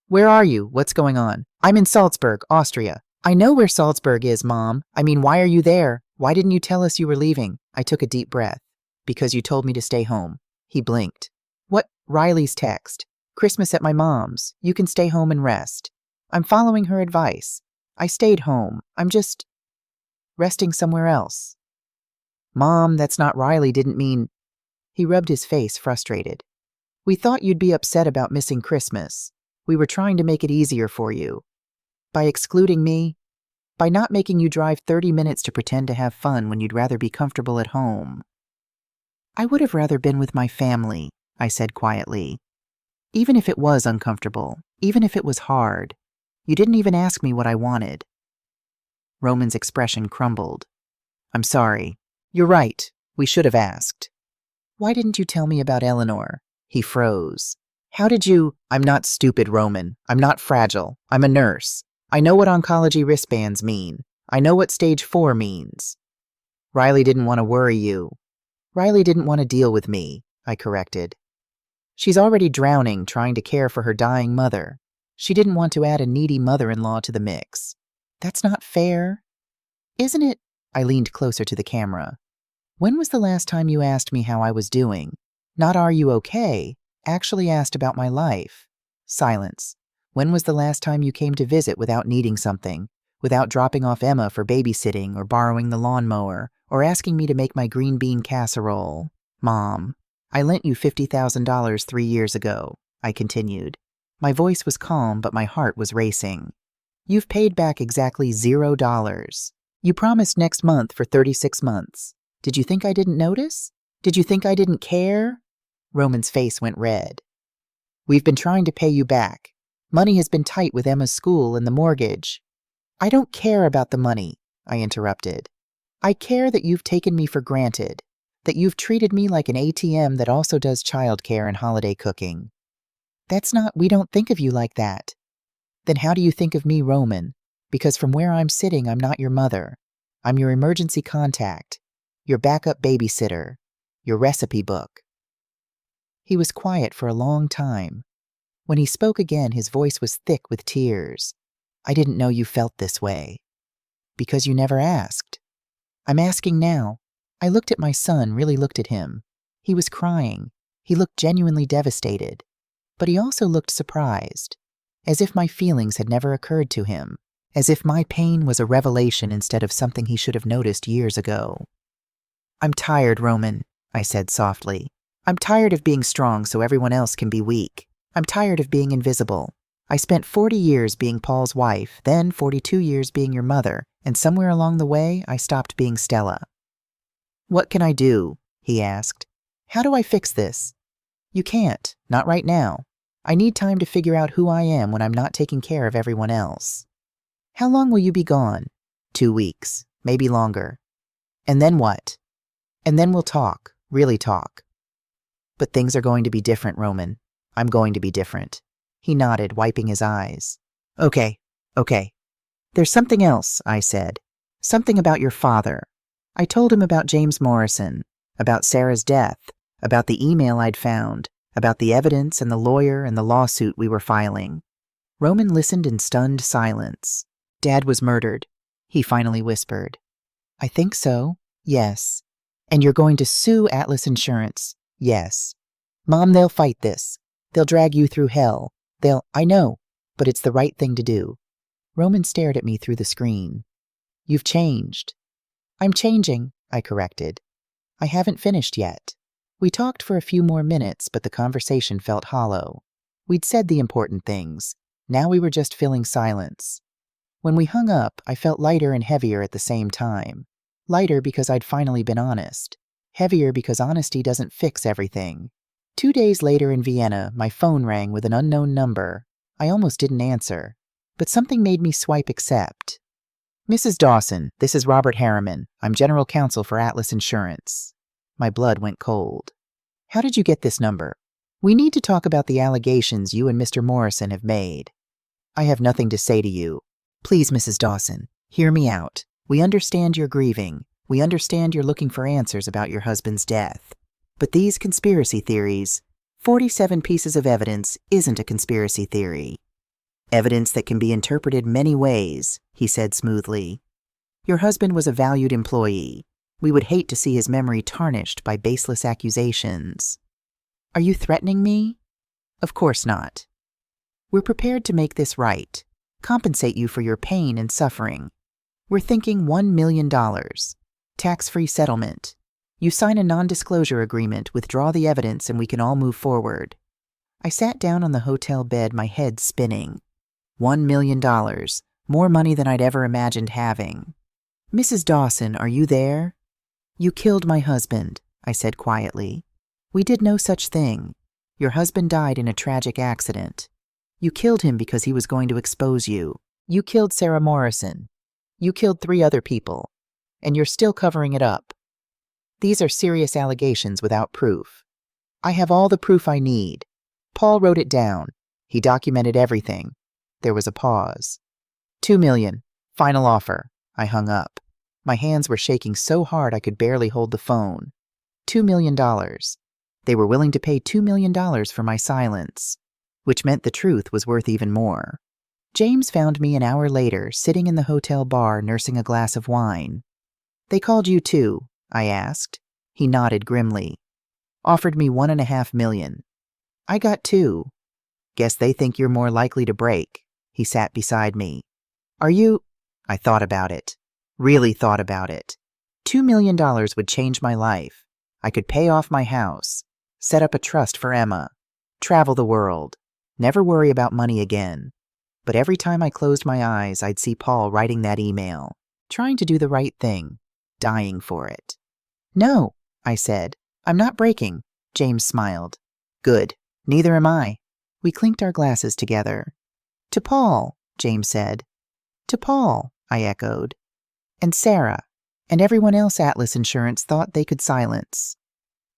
Where are you? What's going on? I'm in Salzburg, Austria. I know where Salzburg is, Mom. I mean, why are you there? Why didn't you tell us you were leaving? I took a deep breath. Because you told me to stay home. He blinked. What? Riley's text. Christmas at my mom's. You can stay home and rest. I'm following her advice. I stayed home. I'm just resting somewhere else. Mom, that's not Riley didn't mean... He rubbed his face, frustrated. We thought you'd be upset about missing Christmas. We were trying to make it easier for you. By excluding me, by not making you drive 30 minutes to pretend to have fun when you'd rather be comfortable at home. I would have rather been with my family, I said quietly. Even if it was uncomfortable, even if it was hard, you didn't even ask me what I wanted. Roman's expression crumbled. I'm sorry. You're right. We should have asked. Why didn't you tell me about Eleanor? He froze. How did you... I'm not stupid, Roman. I'm not fragile. I'm a nurse. I know what oncology wristbands mean. I know what stage 4 means. Riley didn't want to worry you. Riley didn't want to deal with me, I corrected. She's already drowning trying to care for her dying mother. She didn't want to add a needy mother-in-law to the mix. That's not fair. Isn't it? I leaned closer to the camera. When was the last time you asked me how I was doing? Not are you okay? Actually asked about my life. Silence. When was the last time you came to visit without needing something, without dropping off Emma for babysitting or borrowing the lawnmower, or asking me to make my green bean casserole? Mom, I lent you $50,000 3 years ago, I continued. My voice was calm, but my heart was racing. You've paid back exactly $0. You promised next month for 36 months. Did you think I didn't notice? Did you think I didn't care? Roman's face went red. We've been trying to pay you back. Money has been tight with Emma's school and the mortgage. I don't care about the money, I interrupted. I care that you've taken me for granted, that you've treated me like an ATM that also does childcare and holiday cooking. That's not, we don't think of you like that. Then how do you think of me, Roman? Because from where I'm sitting, I'm not your mother. I'm your emergency contact, your backup babysitter, your recipe book. He was quiet for a long time. When he spoke again, his voice was thick with tears. I didn't know you felt this way. Because you never asked. I'm asking now. I looked at my son, really looked at him. He was crying. He looked genuinely devastated. But he also looked surprised, as if my feelings had never occurred to him, as if my pain was a revelation instead of something he should have noticed years ago. I'm tired, Roman, I said softly. I'm tired of being strong so everyone else can be weak. I'm tired of being invisible. I spent 40 years being Paul's wife, then 42 years being your mother, and somewhere along the way, I stopped being Stella. What can I do? He asked. How do I fix this? You can't, not right now. I need time to figure out who I am when I'm not taking care of everyone else. How long will you be gone? 2 weeks, maybe longer. And then what? And then we'll talk, really talk. But things are going to be different, Roman. I'm going to be different. He nodded, wiping his eyes. Okay. There's something else, I said. Something about your father. I told him about James Morrison, about Sarah's death, about the email I'd found, about the evidence and the lawyer and the lawsuit we were filing. Roman listened in stunned silence. Dad was murdered, he finally whispered. I think so, yes. And you're going to sue Atlas Insurance, yes. Mom, they'll fight this. They'll drag you through hell. I know, but it's the right thing to do. Roman stared at me through the screen. You've changed. I'm changing, I corrected. I haven't finished yet. We talked for a few more minutes, but the conversation felt hollow. We'd said the important things. Now we were just filling silence. When we hung up, I felt lighter and heavier at the same time. Lighter because I'd finally been honest. Heavier because honesty doesn't fix everything. 2 days later in Vienna, my phone rang with an unknown number. I almost didn't answer, but something made me swipe accept. Mrs. Dawson, this is Robert Harriman. I'm general counsel for Atlas Insurance. My blood went cold. How did you get this number? We need to talk about the allegations you and Mr. Morrison have made. I have nothing to say to you. Please, Mrs. Dawson, hear me out. We understand you're grieving. We understand you're looking for answers about your husband's death. But these conspiracy theories, 47 pieces of evidence isn't a conspiracy theory. Evidence that can be interpreted many ways, he said smoothly. Your husband was a valued employee. We would hate to see his memory tarnished by baseless accusations. Are you threatening me? Of course not. We're prepared to make this right, compensate you for your pain and suffering. We're thinking $1 million, tax-free settlement. You sign a non-disclosure agreement, withdraw the evidence, and we can all move forward. I sat down on the hotel bed, my head spinning. $1 million, more money than I'd ever imagined having. Mrs. Dawson, are you there? You killed my husband, I said quietly. We did no such thing. Your husband died in a tragic accident. You killed him because he was going to expose you. You killed Sarah Morrison. You killed 3 other people. And you're still covering it up. These are serious allegations without proof. I have all the proof I need. Paul wrote it down. He documented everything. There was a pause. $2 million. Final offer. I hung up. My hands were shaking so hard I could barely hold the phone. $2 million. They were willing to pay $2 million for my silence, which meant the truth was worth even more. James found me an hour later, sitting in the hotel bar nursing a glass of wine. They called you too, I asked. He nodded grimly. Offered me $1.5 million. I got 2. Guess they think you're more likely to break. He sat beside me. Are you? I thought about it. Really thought about it. $2 million would change my life. I could pay off my house, set up a trust for Emma, travel the world, never worry about money again. But every time I closed my eyes, I'd see Paul writing that email, trying to do the right thing, dying for it. No, I said. I'm not breaking. James smiled. Good. Neither am I. We clinked our glasses together. To Paul, James said. To Paul, I echoed. And Sarah, and everyone else Atlas Insurance thought they could silence.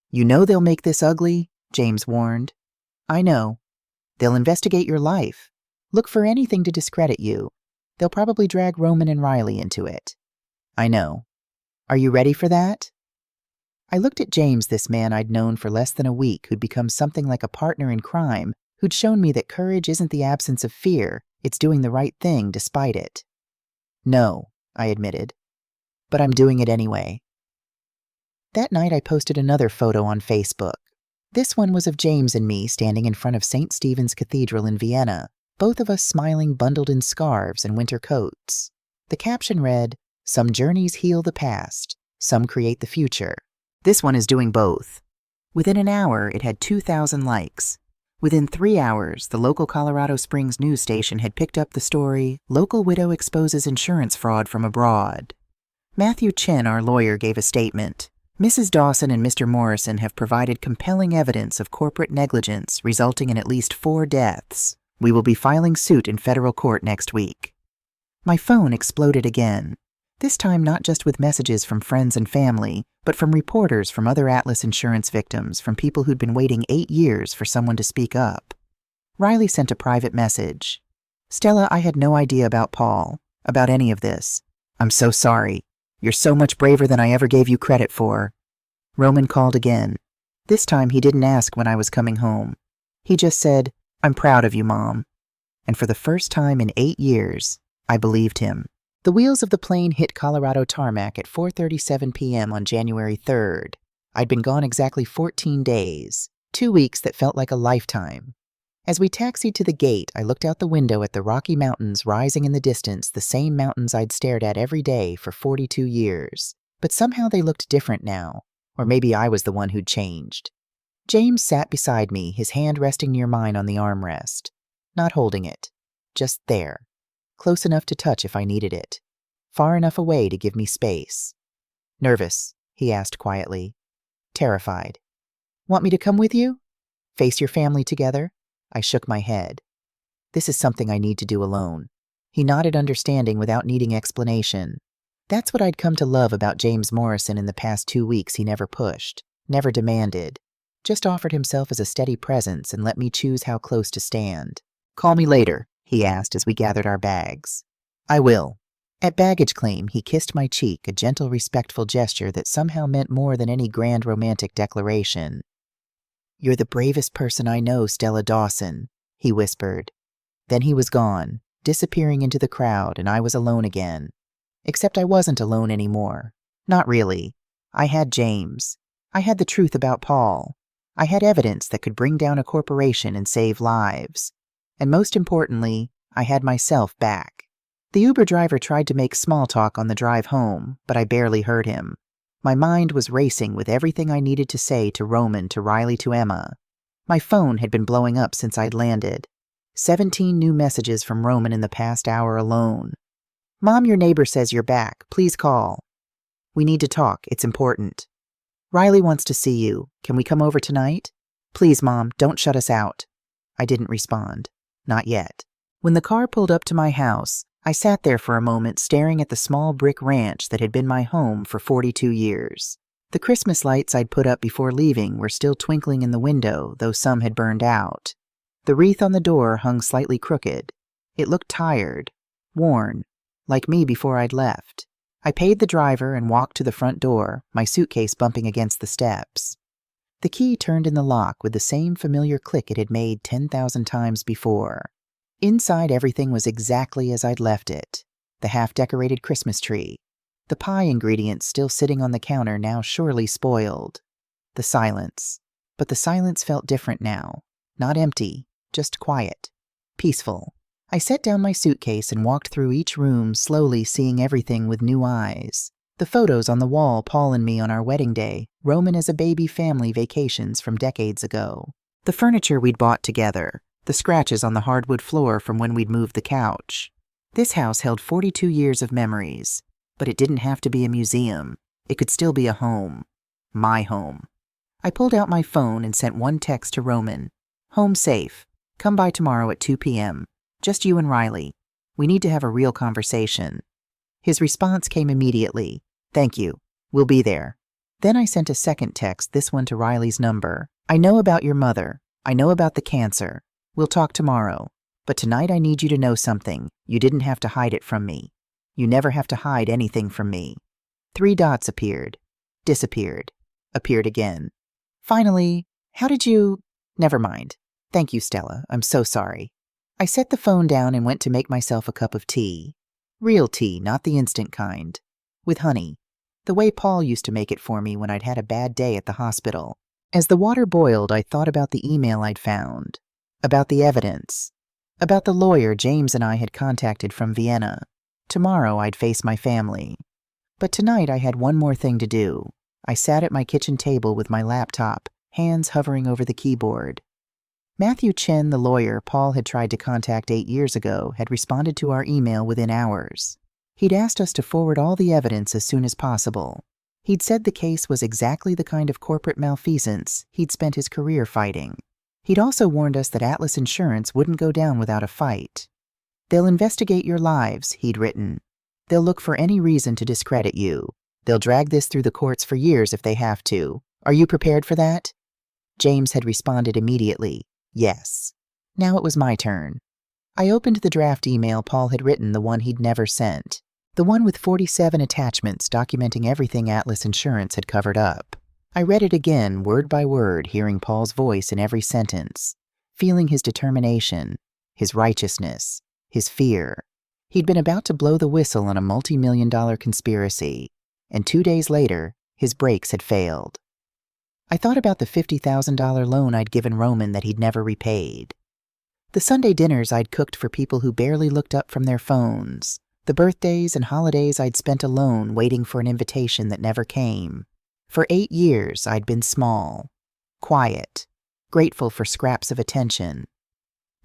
You know they'll make this ugly, James warned. I know. They'll investigate your life. Look for anything to discredit you. They'll probably drag Roman and Riley into it. I know. Are you ready for that? I looked at James, this man I'd known for less than a week, who'd become something like a partner in crime, who'd shown me that courage isn't the absence of fear, it's doing the right thing despite it. No, I admitted. But I'm doing it anyway. That night I posted another photo on Facebook. This one was of James and me standing in front of St. Stephen's Cathedral in Vienna, both of us smiling, bundled in scarves and winter coats. The caption read, "Some journeys heal the past, some create the future." This one is doing both. Within an hour, it had 2,000 likes. Within 3 hours, the local Colorado Springs news station had picked up the story, "Local Widow Exposes Insurance Fraud from Abroad." Matthew Chin, our lawyer, gave a statement. Mrs. Dawson and Mr. Morrison have provided compelling evidence of corporate negligence resulting in at least 4 deaths. We will be filing suit in federal court next week. My phone exploded again. This time not just with messages from friends and family, but from reporters from other Atlas Insurance victims, from people who'd been waiting 8 years for someone to speak up. Riley sent a private message. Stella, I had no idea about Paul, about any of this. I'm so sorry. You're so much braver than I ever gave you credit for. Roman called again. This time he didn't ask when I was coming home. He just said, I'm proud of you, Mom. And for the first time in 8 years, I believed him. The wheels of the plane hit Colorado tarmac at 4:37 p.m. on January 3rd. I'd been gone exactly 14 days, 2 weeks that felt like a lifetime. As we taxied to the gate, I looked out the window at the Rocky Mountains rising in the distance, the same mountains I'd stared at every day for 42 years. But somehow they looked different now, or maybe I was the one who'd changed. James sat beside me, his hand resting near mine on the armrest. Not holding it, just there. Close enough to touch if I needed it. Far enough away to give me space. Nervous, he asked quietly. Terrified. Want me to come with you? Face your family together? I shook my head. This is something I need to do alone. He nodded, understanding without needing explanation. That's what I'd come to love about James Morrison in the past 2 weeks. He never pushed, never demanded, just offered himself as a steady presence and let me choose how close to stand. Call me later, he asked as we gathered our bags. I will. At baggage claim, he kissed my cheek, a gentle, respectful gesture that somehow meant more than any grand romantic declaration. You're the bravest person I know, Stella Dawson, he whispered. Then he was gone, disappearing into the crowd, and I was alone again. Except I wasn't alone anymore. Not really. I had James. I had the truth about Paul. I had evidence that could bring down a corporation and save lives. And most importantly, I had myself back. The Uber driver tried to make small talk on the drive home, but I barely heard him. My mind was racing with everything I needed to say to Roman, to Riley, to Emma. My phone had been blowing up since I'd landed. 17 new messages from Roman in the past hour alone. Mom, your neighbor says you're back. Please call. We need to talk. It's important. Riley wants to see you. Can we come over tonight? Please, Mom, don't shut us out. I didn't respond. Not yet. When the car pulled up to my house, I sat there for a moment staring at the small brick ranch that had been my home for 42 years. The Christmas lights I'd put up before leaving were still twinkling in the window, though some had burned out. The wreath on the door hung slightly crooked. It looked tired, worn, like me before I'd left. I paid the driver and walked to the front door, my suitcase bumping against the steps. The key turned in the lock with the same familiar click it had made 10,000 times before. Inside, everything was exactly as I'd left it. The half-decorated Christmas tree. The pie ingredients still sitting on the counter, now surely spoiled. The silence. But the silence felt different now. Not empty, just quiet. Peaceful. I set down my suitcase and walked through each room, slowly seeing everything with new eyes. The photos on the wall, Paul and me on our wedding day, Roman as a baby, family vacations from decades ago. The furniture we'd bought together. The scratches on the hardwood floor from when we'd moved the couch. This house held 42 years of memories, but it didn't have to be a museum. It could still be a home. My home. I pulled out my phone and sent one text to Roman. Home safe. Come by tomorrow at 2 p.m. Just you and Riley. We need to have a real conversation. His response came immediately. Thank you. We'll be there. Then I sent a second text, this one to Riley's number. I know about your mother. I know about the cancer. We'll talk tomorrow, but tonight I need you to know something. You didn't have to hide it from me. You never have to hide anything from me. 3 dots appeared, disappeared, appeared again. Finally, how did you... Never mind. Thank you, Stella. I'm so sorry. I set the phone down and went to make myself a cup of tea. Real tea, not the instant kind. With honey. The way Paul used to make it for me when I'd had a bad day at the hospital. As the water boiled, I thought about the email I'd found. About the evidence. About the lawyer James and I had contacted from Vienna. Tomorrow I'd face my family. But tonight I had one more thing to do. I sat at my kitchen table with my laptop, hands hovering over the keyboard. Matthew Chen, the lawyer Paul had tried to contact 8 years ago, had responded to our email within hours. He'd asked us to forward all the evidence as soon as possible. He'd said the case was exactly the kind of corporate malfeasance he'd spent his career fighting. He'd also warned us that Atlas Insurance wouldn't go down without a fight. They'll investigate your lives, he'd written. They'll look for any reason to discredit you. They'll drag this through the courts for years if they have to. Are you prepared for that? James had responded immediately, yes. Now it was my turn. I opened the draft email Paul had written, the one he'd never sent. The one with 47 attachments documenting everything Atlas Insurance had covered up. I read it again, word by word, hearing Paul's voice in every sentence, feeling his determination, his righteousness, his fear. He'd been about to blow the whistle on a multi-million-dollar conspiracy, and 2 days later, his brakes had failed. I thought about the $50,000 loan I'd given Roman that he'd never repaid. The Sunday dinners I'd cooked for people who barely looked up from their phones. The birthdays and holidays I'd spent alone waiting for an invitation that never came. For 8 years, I'd been small, quiet, grateful for scraps of attention.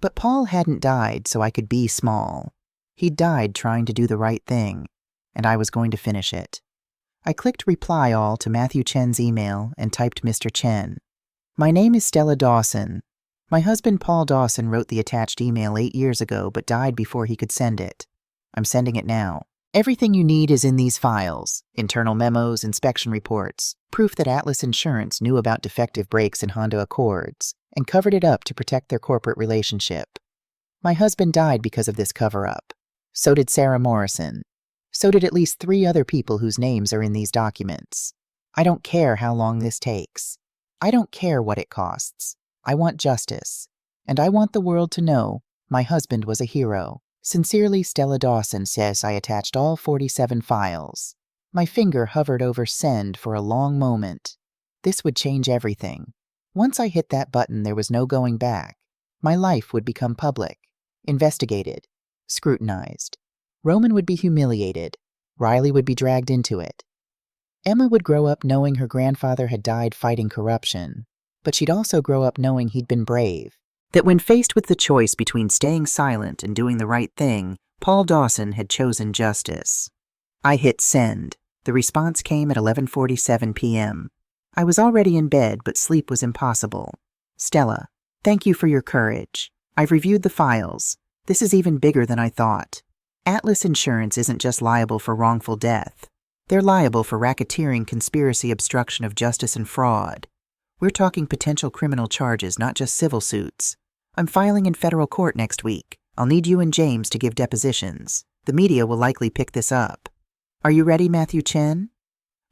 But Paul hadn't died so I could be small. He'd died trying to do the right thing, and I was going to finish it. I clicked reply all to Matthew Chen's email and typed Mr. Chen. My name is Stella Dawson. My husband Paul Dawson wrote the attached email 8 years ago but died before he could send it. I'm sending it now. Everything you need is in these files, internal memos, inspection reports, proof that Atlas Insurance knew about defective brakes in Honda Accords and covered it up to protect their corporate relationship. My husband died because of this cover-up. So did Sarah Morrison. So did at least 3 other people whose names are in these documents. I don't care how long this takes. I don't care what it costs. I want justice. And I want the world to know my husband was a hero. Sincerely, Stella Dawson says. I attached all 47 files. My finger hovered over send for a long moment. This would change everything. Once I hit that button, there was no going back. My life would become public, investigated, scrutinized. Roman would be humiliated. Riley would be dragged into it. Emma would grow up knowing her grandfather had died fighting corruption, but she'd also grow up knowing he'd been brave. That when faced with the choice between staying silent and doing the right thing, Paul Dawson had chosen justice. I hit send. The response came at 11:47 p.m. I was already in bed, but sleep was impossible. Stella, thank you for your courage. I've reviewed the files. This is even bigger than I thought. Atlas Insurance isn't just liable for wrongful death. They're liable for racketeering, conspiracy, obstruction of justice, and fraud. We're talking potential criminal charges, not just civil suits. I'm filing in federal court next week. I'll need you and James to give depositions. The media will likely pick this up. Are you ready, Matthew Chen?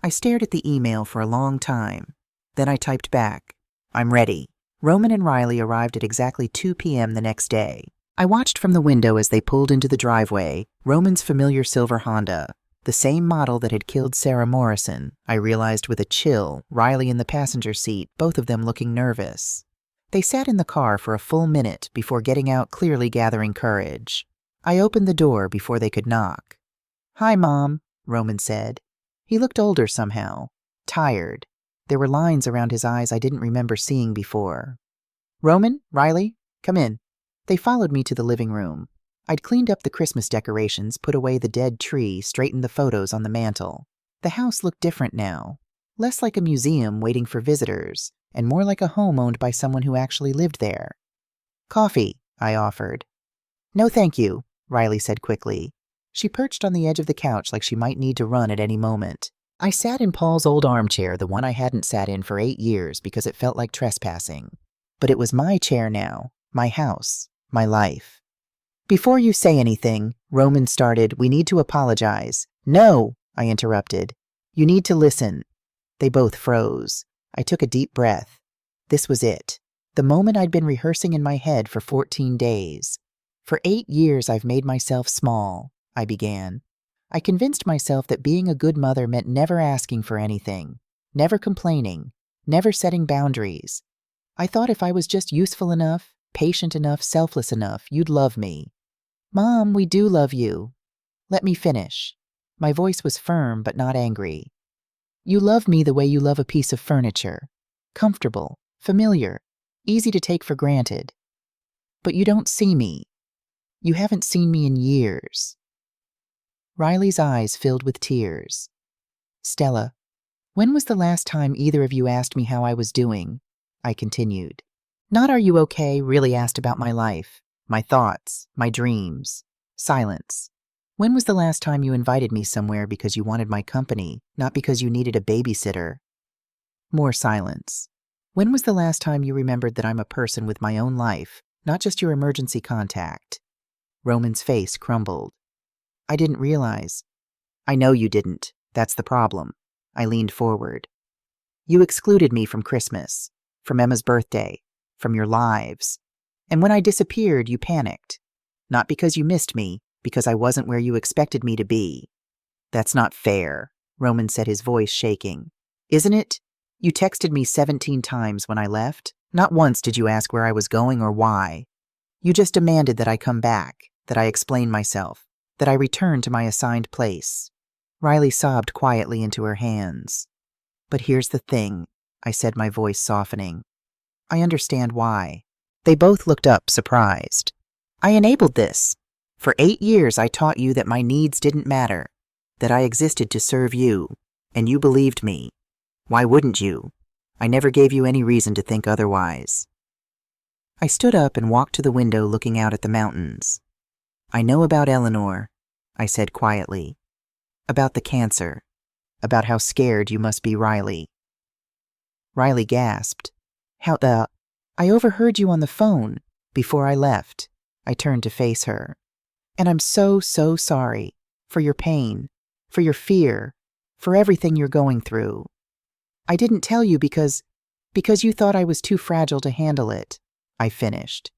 I stared at the email for a long time. Then I typed back, I'm ready. Roman and Riley arrived at exactly 2 p.m. the next day. I watched from the window as they pulled into the driveway, Roman's familiar silver Honda, the same model that had killed Sarah Morrison. I realized with a chill, Riley in the passenger seat, both of them looking nervous. They sat in the car for a full minute before getting out, clearly gathering courage. I opened the door before they could knock. Hi, Mom, Roman said. He looked older somehow, tired. There were lines around his eyes I didn't remember seeing before. Roman, Riley, come in. They followed me to the living room. I'd cleaned up the Christmas decorations, put away the dead tree, straightened the photos on the mantel. The house looked different now, less like a museum waiting for visitors, and more like a home owned by someone who actually lived there. Coffee, I offered. No thank you, Riley said quickly. She perched on the edge of the couch like she might need to run at any moment. I sat in Paul's old armchair, the one I hadn't sat in for 8 years because it felt like trespassing. But it was my chair now, my house, my life. Before you say anything, Roman started, we need to apologize. No, I interrupted. You need to listen. They both froze. I took a deep breath. This was it. The moment I'd been rehearsing in my head for 14 days. For 8 years I've made myself small, I began. I convinced myself that being a good mother meant never asking for anything, never complaining, never setting boundaries. I thought if I was just useful enough, patient enough, selfless enough, you'd love me. Mom, we do love you. Let me finish. My voice was firm but not angry. You love me the way you love a piece of furniture. Comfortable, familiar, easy to take for granted. But you don't see me. You haven't seen me in years. Riley's eyes filled with tears. Stella, when was the last time either of you asked me how I was doing? I continued. Not are you okay, really asked about my life, my thoughts, my dreams. Silence. When was the last time you invited me somewhere because you wanted my company, not because you needed a babysitter? More silence. When was the last time you remembered that I'm a person with my own life, not just your emergency contact? Roman's face crumbled. I didn't realize. I know you didn't. That's the problem. I leaned forward. You excluded me from Christmas, from Emma's birthday, from your lives. And when I disappeared, you panicked. Not because you missed me, because I wasn't where you expected me to be. That's not fair, Roman said, his voice shaking. Isn't it? You texted me 17 times when I left. Not once did you ask where I was going or why. You just demanded that I come back, that I explain myself, that I return to my assigned place. Riley sobbed quietly into her hands. But here's the thing, I said, my voice softening. I understand why. They both looked up, surprised. I enabled this. For 8 years I taught you that my needs didn't matter, that I existed to serve you, and you believed me. Why wouldn't you? I never gave you any reason to think otherwise. I stood up and walked to the window looking out at the mountains. I know about Eleanor, I said quietly. About the cancer. About how scared you must be, Riley. Riley gasped. I overheard you on the phone before I left. I turned to face her. And I'm so, so sorry for your pain, for your fear, for everything you're going through. I didn't tell you because you thought I was too fragile to handle it, I finished.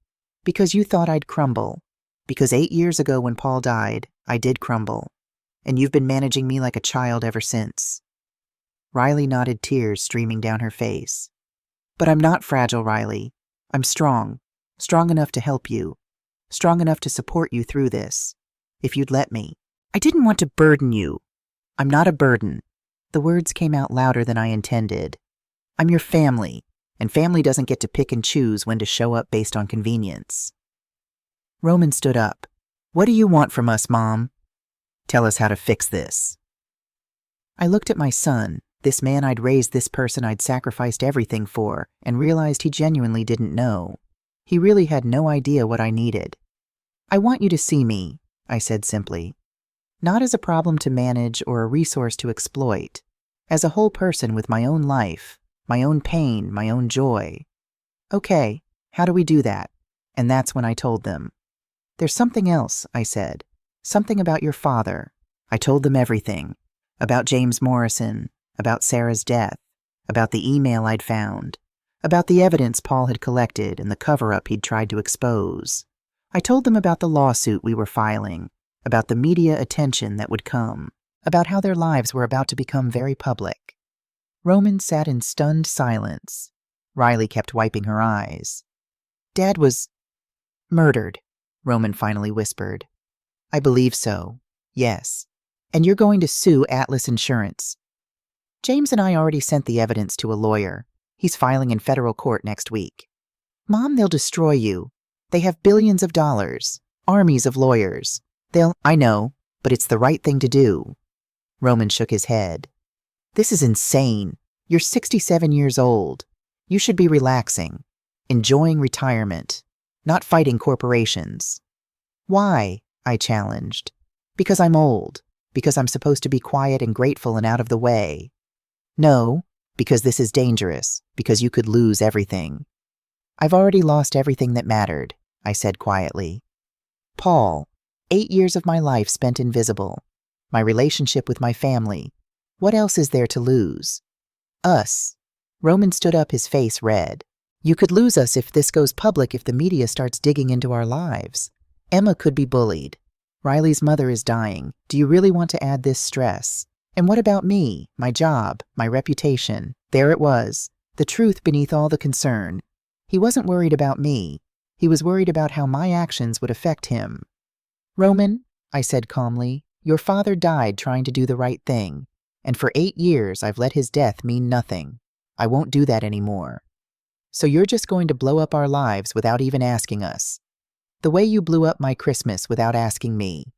Because you thought I'd crumble. Because 8 years ago when Paul died, I did crumble. And you've been managing me like a child ever since. Riley nodded, tears streaming down her face. But I'm not fragile, Riley. I'm strong. Strong enough to help you. Strong enough to support you through this. If you'd let me. I didn't want to burden you. I'm not a burden. The words came out louder than I intended. I'm your family, and family doesn't get to pick and choose when to show up based on convenience. Roman stood up. What do you want from us, Mom? Tell us how to fix this. I looked at my son, this man I'd raised, this person I'd sacrificed everything for, and realized he genuinely didn't know. He really had no idea what I needed. I want you to see me, I said simply. Not as a problem to manage or a resource to exploit. As a whole person with my own life, my own pain, my own joy. Okay, how do we do that? And that's when I told them. There's something else, I said. Something about your father. I told them everything. About James Morrison, about Sarah's death, about the email I'd found, about the evidence Paul had collected and the cover-up he'd tried to expose. I told them about the lawsuit we were filing, about the media attention that would come, about how their lives were about to become very public. Roman sat in stunned silence. Riley kept wiping her eyes. Dad was murdered, Roman finally whispered. I believe so, yes. And you're going to sue Atlas Insurance. James and I already sent the evidence to a lawyer. He's filing in federal court next week. Mom, they'll destroy you. They have billions of dollars, armies of lawyers. I know, but it's the right thing to do. Roman shook his head. This is insane. You're 67 years old. You should be relaxing, enjoying retirement, not fighting corporations. Why? I challenged. Because I'm old. Because I'm supposed to be quiet and grateful and out of the way. No, because this is dangerous. Because you could lose everything. I've already lost everything that mattered, I said quietly. Paul, 8 years of my life spent invisible. My relationship with my family. What else is there to lose? Us. Roman stood up, his face red. You could lose us if this goes public, if the media starts digging into our lives. Emma could be bullied. Riley's mother is dying. Do you really want to add this stress? And what about me, my job, my reputation? There it was, the truth beneath all the concern. He wasn't worried about me. He was worried about how my actions would affect him. Roman, I said calmly, your father died trying to do the right thing. And for 8 years I've let his death mean nothing. I won't do that anymore. So you're just going to blow up our lives without even asking us. The way you blew up my Christmas without asking me.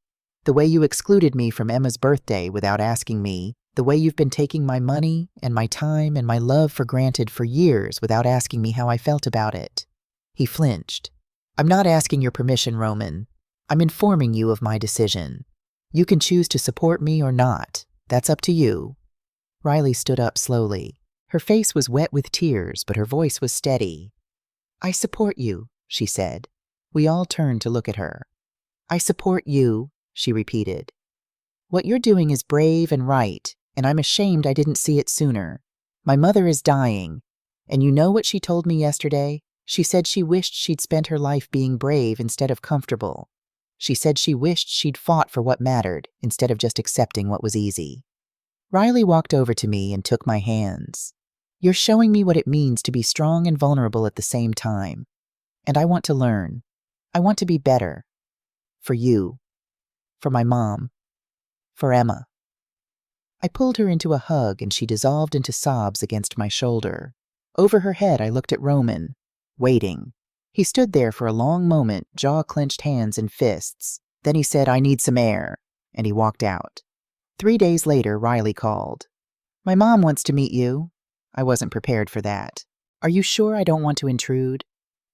The way you excluded me from Emma's birthday without asking me. The way you've been taking my money and my time and my love for granted for years without asking me how I felt about it. He flinched. I'm not asking your permission, Roman. I'm informing you of my decision. You can choose to support me or not. That's up to you. Riley stood up slowly. Her face was wet with tears, but her voice was steady. I support you, she said. We all turned to look at her. I support you, she repeated. What you're doing is brave and right, and I'm ashamed I didn't see it sooner. My mother is dying, and you know what she told me yesterday? She said she wished she'd spent her life being brave instead of comfortable. She said she wished she'd fought for what mattered instead of just accepting what was easy. Riley walked over to me and took my hands. You're showing me what it means to be strong and vulnerable at the same time. And I want to learn. I want to be better. For you. For my mom. For Emma. I pulled her into a hug and she dissolved into sobs against my shoulder. Over her head I looked at Roman, waiting. He stood there for a long moment, jaw-clenched hands and fists. Then he said, I need some air, and he walked out. 3 days later, Riley called. My mom wants to meet you. I wasn't prepared for that. Are you sure I don't want to intrude?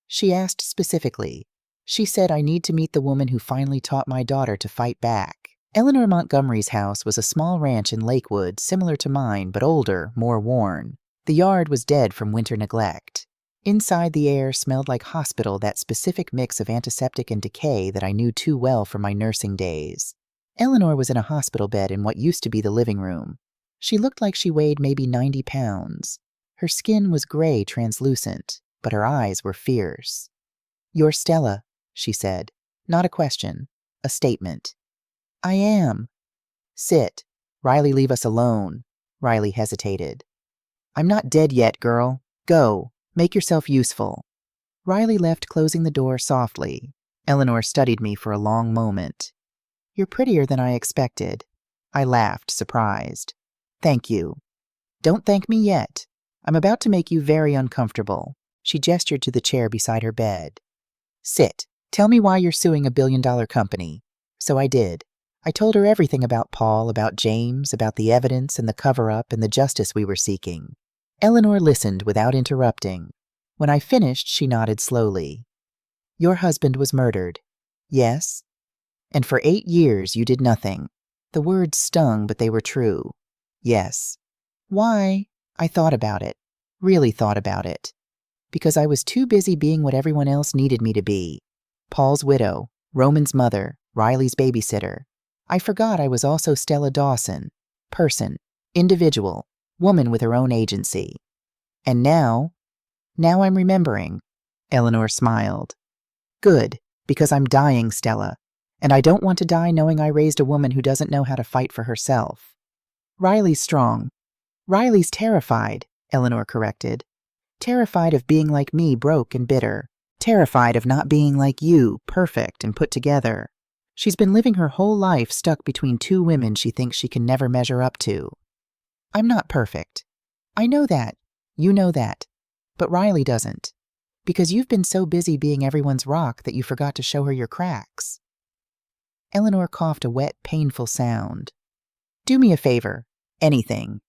She asked specifically. She said I need to meet the woman who finally taught my daughter to fight back. Eleanor Montgomery's house was a small ranch in Lakewood, similar to mine, but older, more worn. The yard was dead from winter neglect. Inside, the air smelled like hospital, that specific mix of antiseptic and decay that I knew too well from my nursing days. Eleanor was in a hospital bed in what used to be the living room. She looked like she weighed maybe 90 pounds. Her skin was gray, translucent, but her eyes were fierce. "You're Stella," she said. Not a question, a statement. "I am." "Sit. Riley, leave us alone." Riley hesitated. "I'm not dead yet, girl. Go. Make yourself useful." Riley left, closing the door softly. Eleanor studied me for a long moment. "You're prettier than I expected." I laughed, surprised. "Thank you." "Don't thank me yet. I'm about to make you very uncomfortable." She gestured to the chair beside her bed. "Sit. Tell me why you're suing $1 billion company." So I did. I told her everything about Paul, about James, about the evidence and the cover-up and the justice we were seeking. Eleanor listened without interrupting. When I finished, she nodded slowly. "Your husband was murdered." "Yes." "And for 8 years you did nothing." The words stung, but they were true. "Yes." "Why?" I thought about it. Really thought about it. Because I was too busy being what everyone else needed me to be. Paul's widow, Roman's mother, Riley's babysitter. I forgot I was also Stella Dawson. Person. Individual. Woman with her own agency. And now I'm remembering. Eleanor smiled. "Good, because I'm dying, Stella. And I don't want to die knowing I raised a woman who doesn't know how to fight for herself." "Riley's strong." "Riley's terrified," Eleanor corrected. "Terrified of being like me, broke and bitter. Terrified of not being like you, perfect and put together. She's been living her whole life stuck between 2 women she thinks she can never measure up to." "I'm not perfect." "I know that. You know that. But Riley doesn't. Because you've been so busy being everyone's rock that you forgot to show her your cracks." Eleanor coughed a wet, painful sound. "Do me a favor. Anything.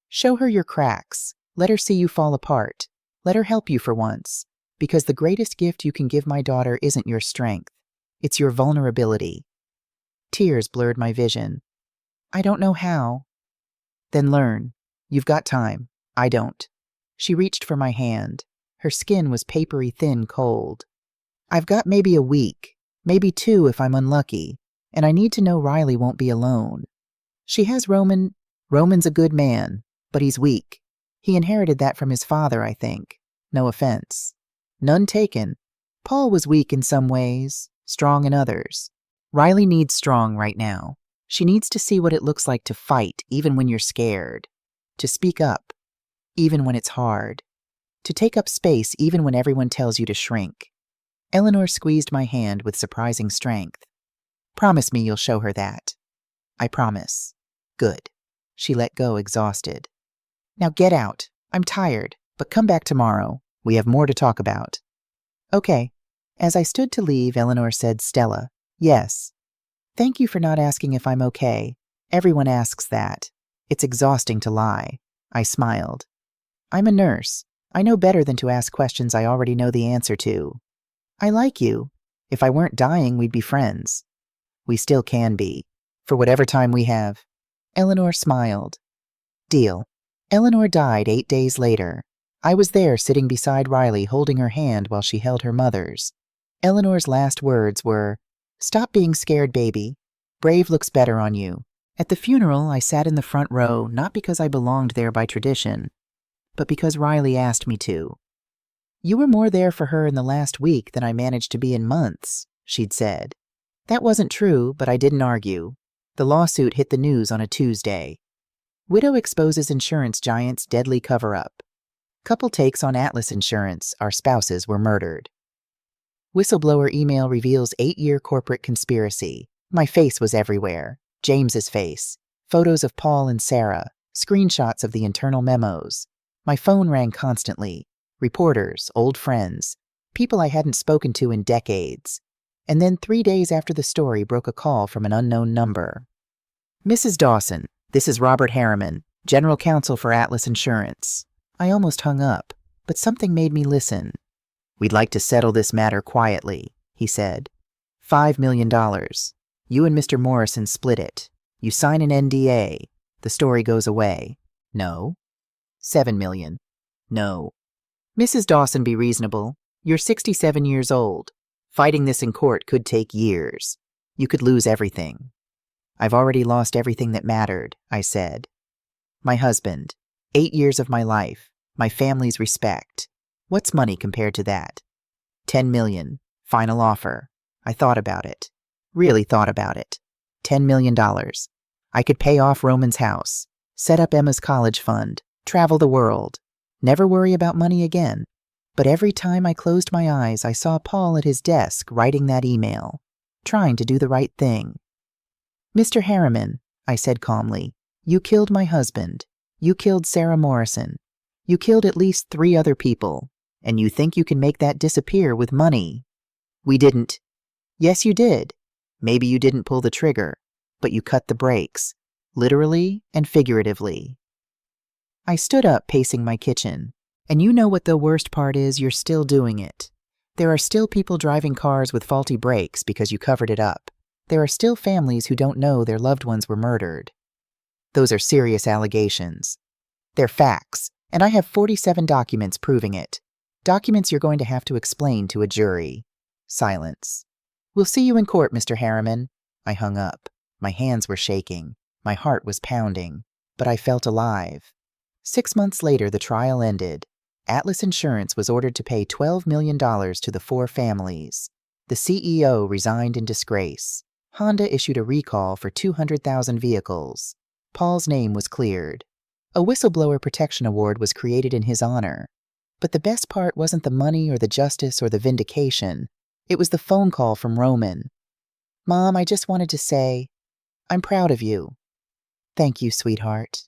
Show her your cracks. Let her see you fall apart. Let her help you for once. Because the greatest gift you can give my daughter isn't your strength. It's your vulnerability." Tears blurred my vision. "I don't know how." "Then learn. You've got time. I don't." She reached for my hand. Her skin was papery thin, cold. "I've got maybe a week, maybe 2 if I'm unlucky, and I need to know Riley won't be alone. She has Roman. Roman's a good man, but he's weak. He inherited that from his father, I think. No offense. None taken. Paul was weak in some ways, strong in others. Riley needs strong right now. She needs to see what it looks like to fight, even when you're scared. To speak up, even when it's hard. To take up space, even when everyone tells you to shrink." Eleanor squeezed my hand with surprising strength. "Promise me you'll show her that." "I promise." "Good." She let go, exhausted. "Now get out. I'm tired, but come back tomorrow. We have more to talk about." "Okay." As I stood to leave, Eleanor said, "Stella." "Yes." "Thank you for not asking if I'm okay. Everyone asks that. It's exhausting to lie." I smiled. "I'm a nurse. I know better than to ask questions I already know the answer to. I like you. If I weren't dying, we'd be friends. We still can be. For whatever time we have." Eleanor smiled. "Deal." Eleanor died 8 days later. I was there sitting beside Riley, holding her hand while she held her mother's. Eleanor's last words were, "Stop being scared, baby. Brave looks better on you." At the funeral, I sat in the front row, not because I belonged there by tradition, but because Riley asked me to. "You were more there for her in the last week than I managed to be in months," she'd said. That wasn't true, but I didn't argue. The lawsuit hit the news on a Tuesday. Widow exposes insurance giant's deadly cover-up. Couple takes on Atlas Insurance, our spouses were murdered. Whistleblower email reveals 8-year corporate conspiracy. My face was everywhere. James's face. Photos of Paul and Sarah. Screenshots of the internal memos. My phone rang constantly. Reporters, old friends, people I hadn't spoken to in decades. And then 3 days after the story broke a call from an unknown number. "Mrs. Dawson, this is Robert Harriman, General Counsel for Atlas Insurance." I almost hung up, but something made me listen. "We'd like to settle this matter quietly," he said. $5 million. You and Mr. Morrison split it. You sign an NDA. The story goes away." "No." $7 million. "No." Mrs. Dawson, be reasonable. You're 67 years old. Fighting this in court could take years. You could lose everything. I've already lost everything that mattered, I said. My husband, 8 years of my life, my family's respect. What's money compared to that? 10 million, final offer. I thought about it. Really thought about it. $10 million. I could pay off Roman's house, set up Emma's college fund, travel the world, never worry about money again. But every time I closed my eyes, I saw Paul at his desk writing that email, trying to do the right thing. Mr. Harriman, I said calmly, you killed my husband. You killed Sarah Morrison. You killed at least 3 other people, and you think you can make that disappear with money. We didn't. Yes, you did. Maybe you didn't pull the trigger, but you cut the brakes, literally and figuratively. I stood up, pacing my kitchen. And you know what the worst part is? You're still doing it. There are still people driving cars with faulty brakes because you covered it up. There are still families who don't know their loved ones were murdered. Those are serious allegations. They're facts, and I have 47 documents proving it. Documents you're going to have to explain to a jury. Silence. We'll see you in court, Mr. Harriman. I hung up. My hands were shaking. My heart was pounding. But I felt alive. 6 months later, the trial ended. Atlas Insurance was ordered to pay $12 million to the 4 families. The CEO resigned in disgrace. Honda issued a recall for 200,000 vehicles. Paul's name was cleared. A whistleblower protection award was created in his honor. But the best part wasn't the money or the justice or the vindication. It was the phone call from Roman. Mom, I just wanted to say, I'm proud of you. Thank you, sweetheart.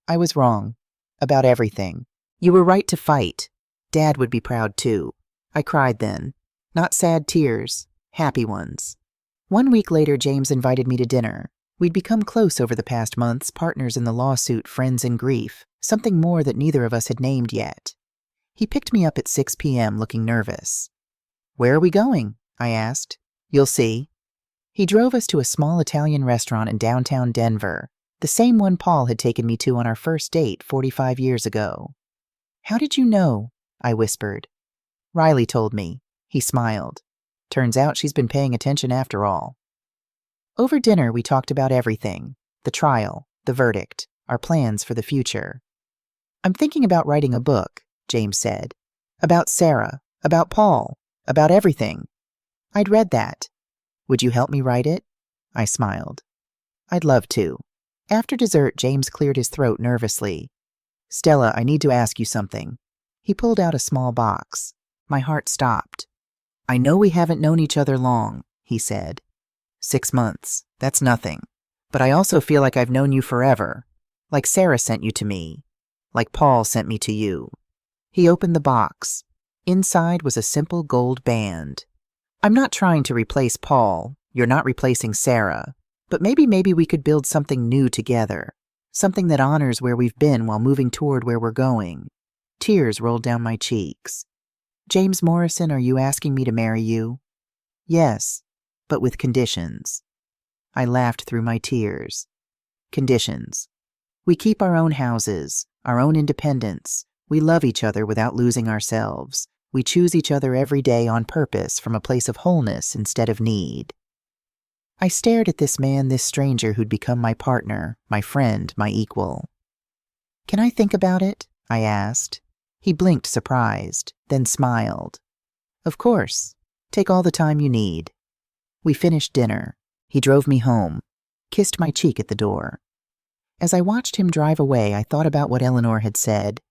I was wrong. About everything. You were right to fight. Dad would be proud too. I cried then. Not sad tears, happy ones. 1 week later, James invited me to dinner. We'd become close over the past months, partners in the lawsuit, friends in grief, something more that neither of us had named yet. He picked me up at 6 p.m. looking nervous. Where are we going? I asked. You'll see. He drove us to a small Italian restaurant in downtown Denver, the same one Paul had taken me to on our first date 45 years ago. How did you know? I whispered. Riley told me. He smiled. Turns out she's been paying attention after all. Over dinner, we talked about everything. The trial, the verdict, our plans for the future. I'm thinking about writing a book, James said. About Sarah, about Paul, about everything. I'd read that. Would you help me write it? I smiled. I'd love to. After dessert, James cleared his throat nervously. Stella, I need to ask you something. He pulled out a small box. My heart stopped. I know we haven't known each other long, he said. 6 months. That's nothing. But I also feel like I've known you forever. Like Sarah sent you to me. Like Paul sent me to you. He opened the box. Inside was a simple gold band. I'm not trying to replace Paul. You're not replacing Sarah. But maybe we could build something new together. Something that honors where we've been while moving toward where we're going. Tears rolled down my cheeks. James Morrison, are you asking me to marry you? Yes, but with conditions. I laughed through my tears. Conditions. We keep our own houses, our own independence. We love each other without losing ourselves. We choose each other every day on purpose from a place of wholeness instead of need. I stared at this man, this stranger who'd become my partner, my friend, my equal. Can I think about it? I asked. He blinked surprised, then smiled. Of course. Take all the time you need. We finished dinner. He drove me home, kissed my cheek at the door. As I watched him drive away, I thought about what Eleanor had said.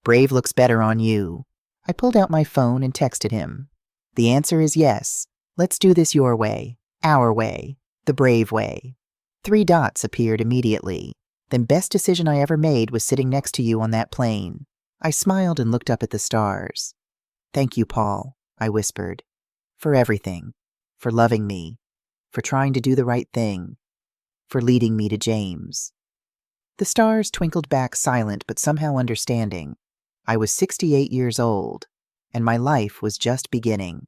Brave looks better on you. I pulled out my phone and texted him. The answer is yes. Let's do this your way, our way, the brave way. 3 dots appeared immediately. Then best decision I ever made was sitting next to you on that plane. I smiled and looked up at the stars. Thank you, Paul, I whispered. For everything. For loving me. For trying to do the right thing. For leading me to James. The stars twinkled back silent but somehow understanding. I was 68 years old, and my life was just beginning.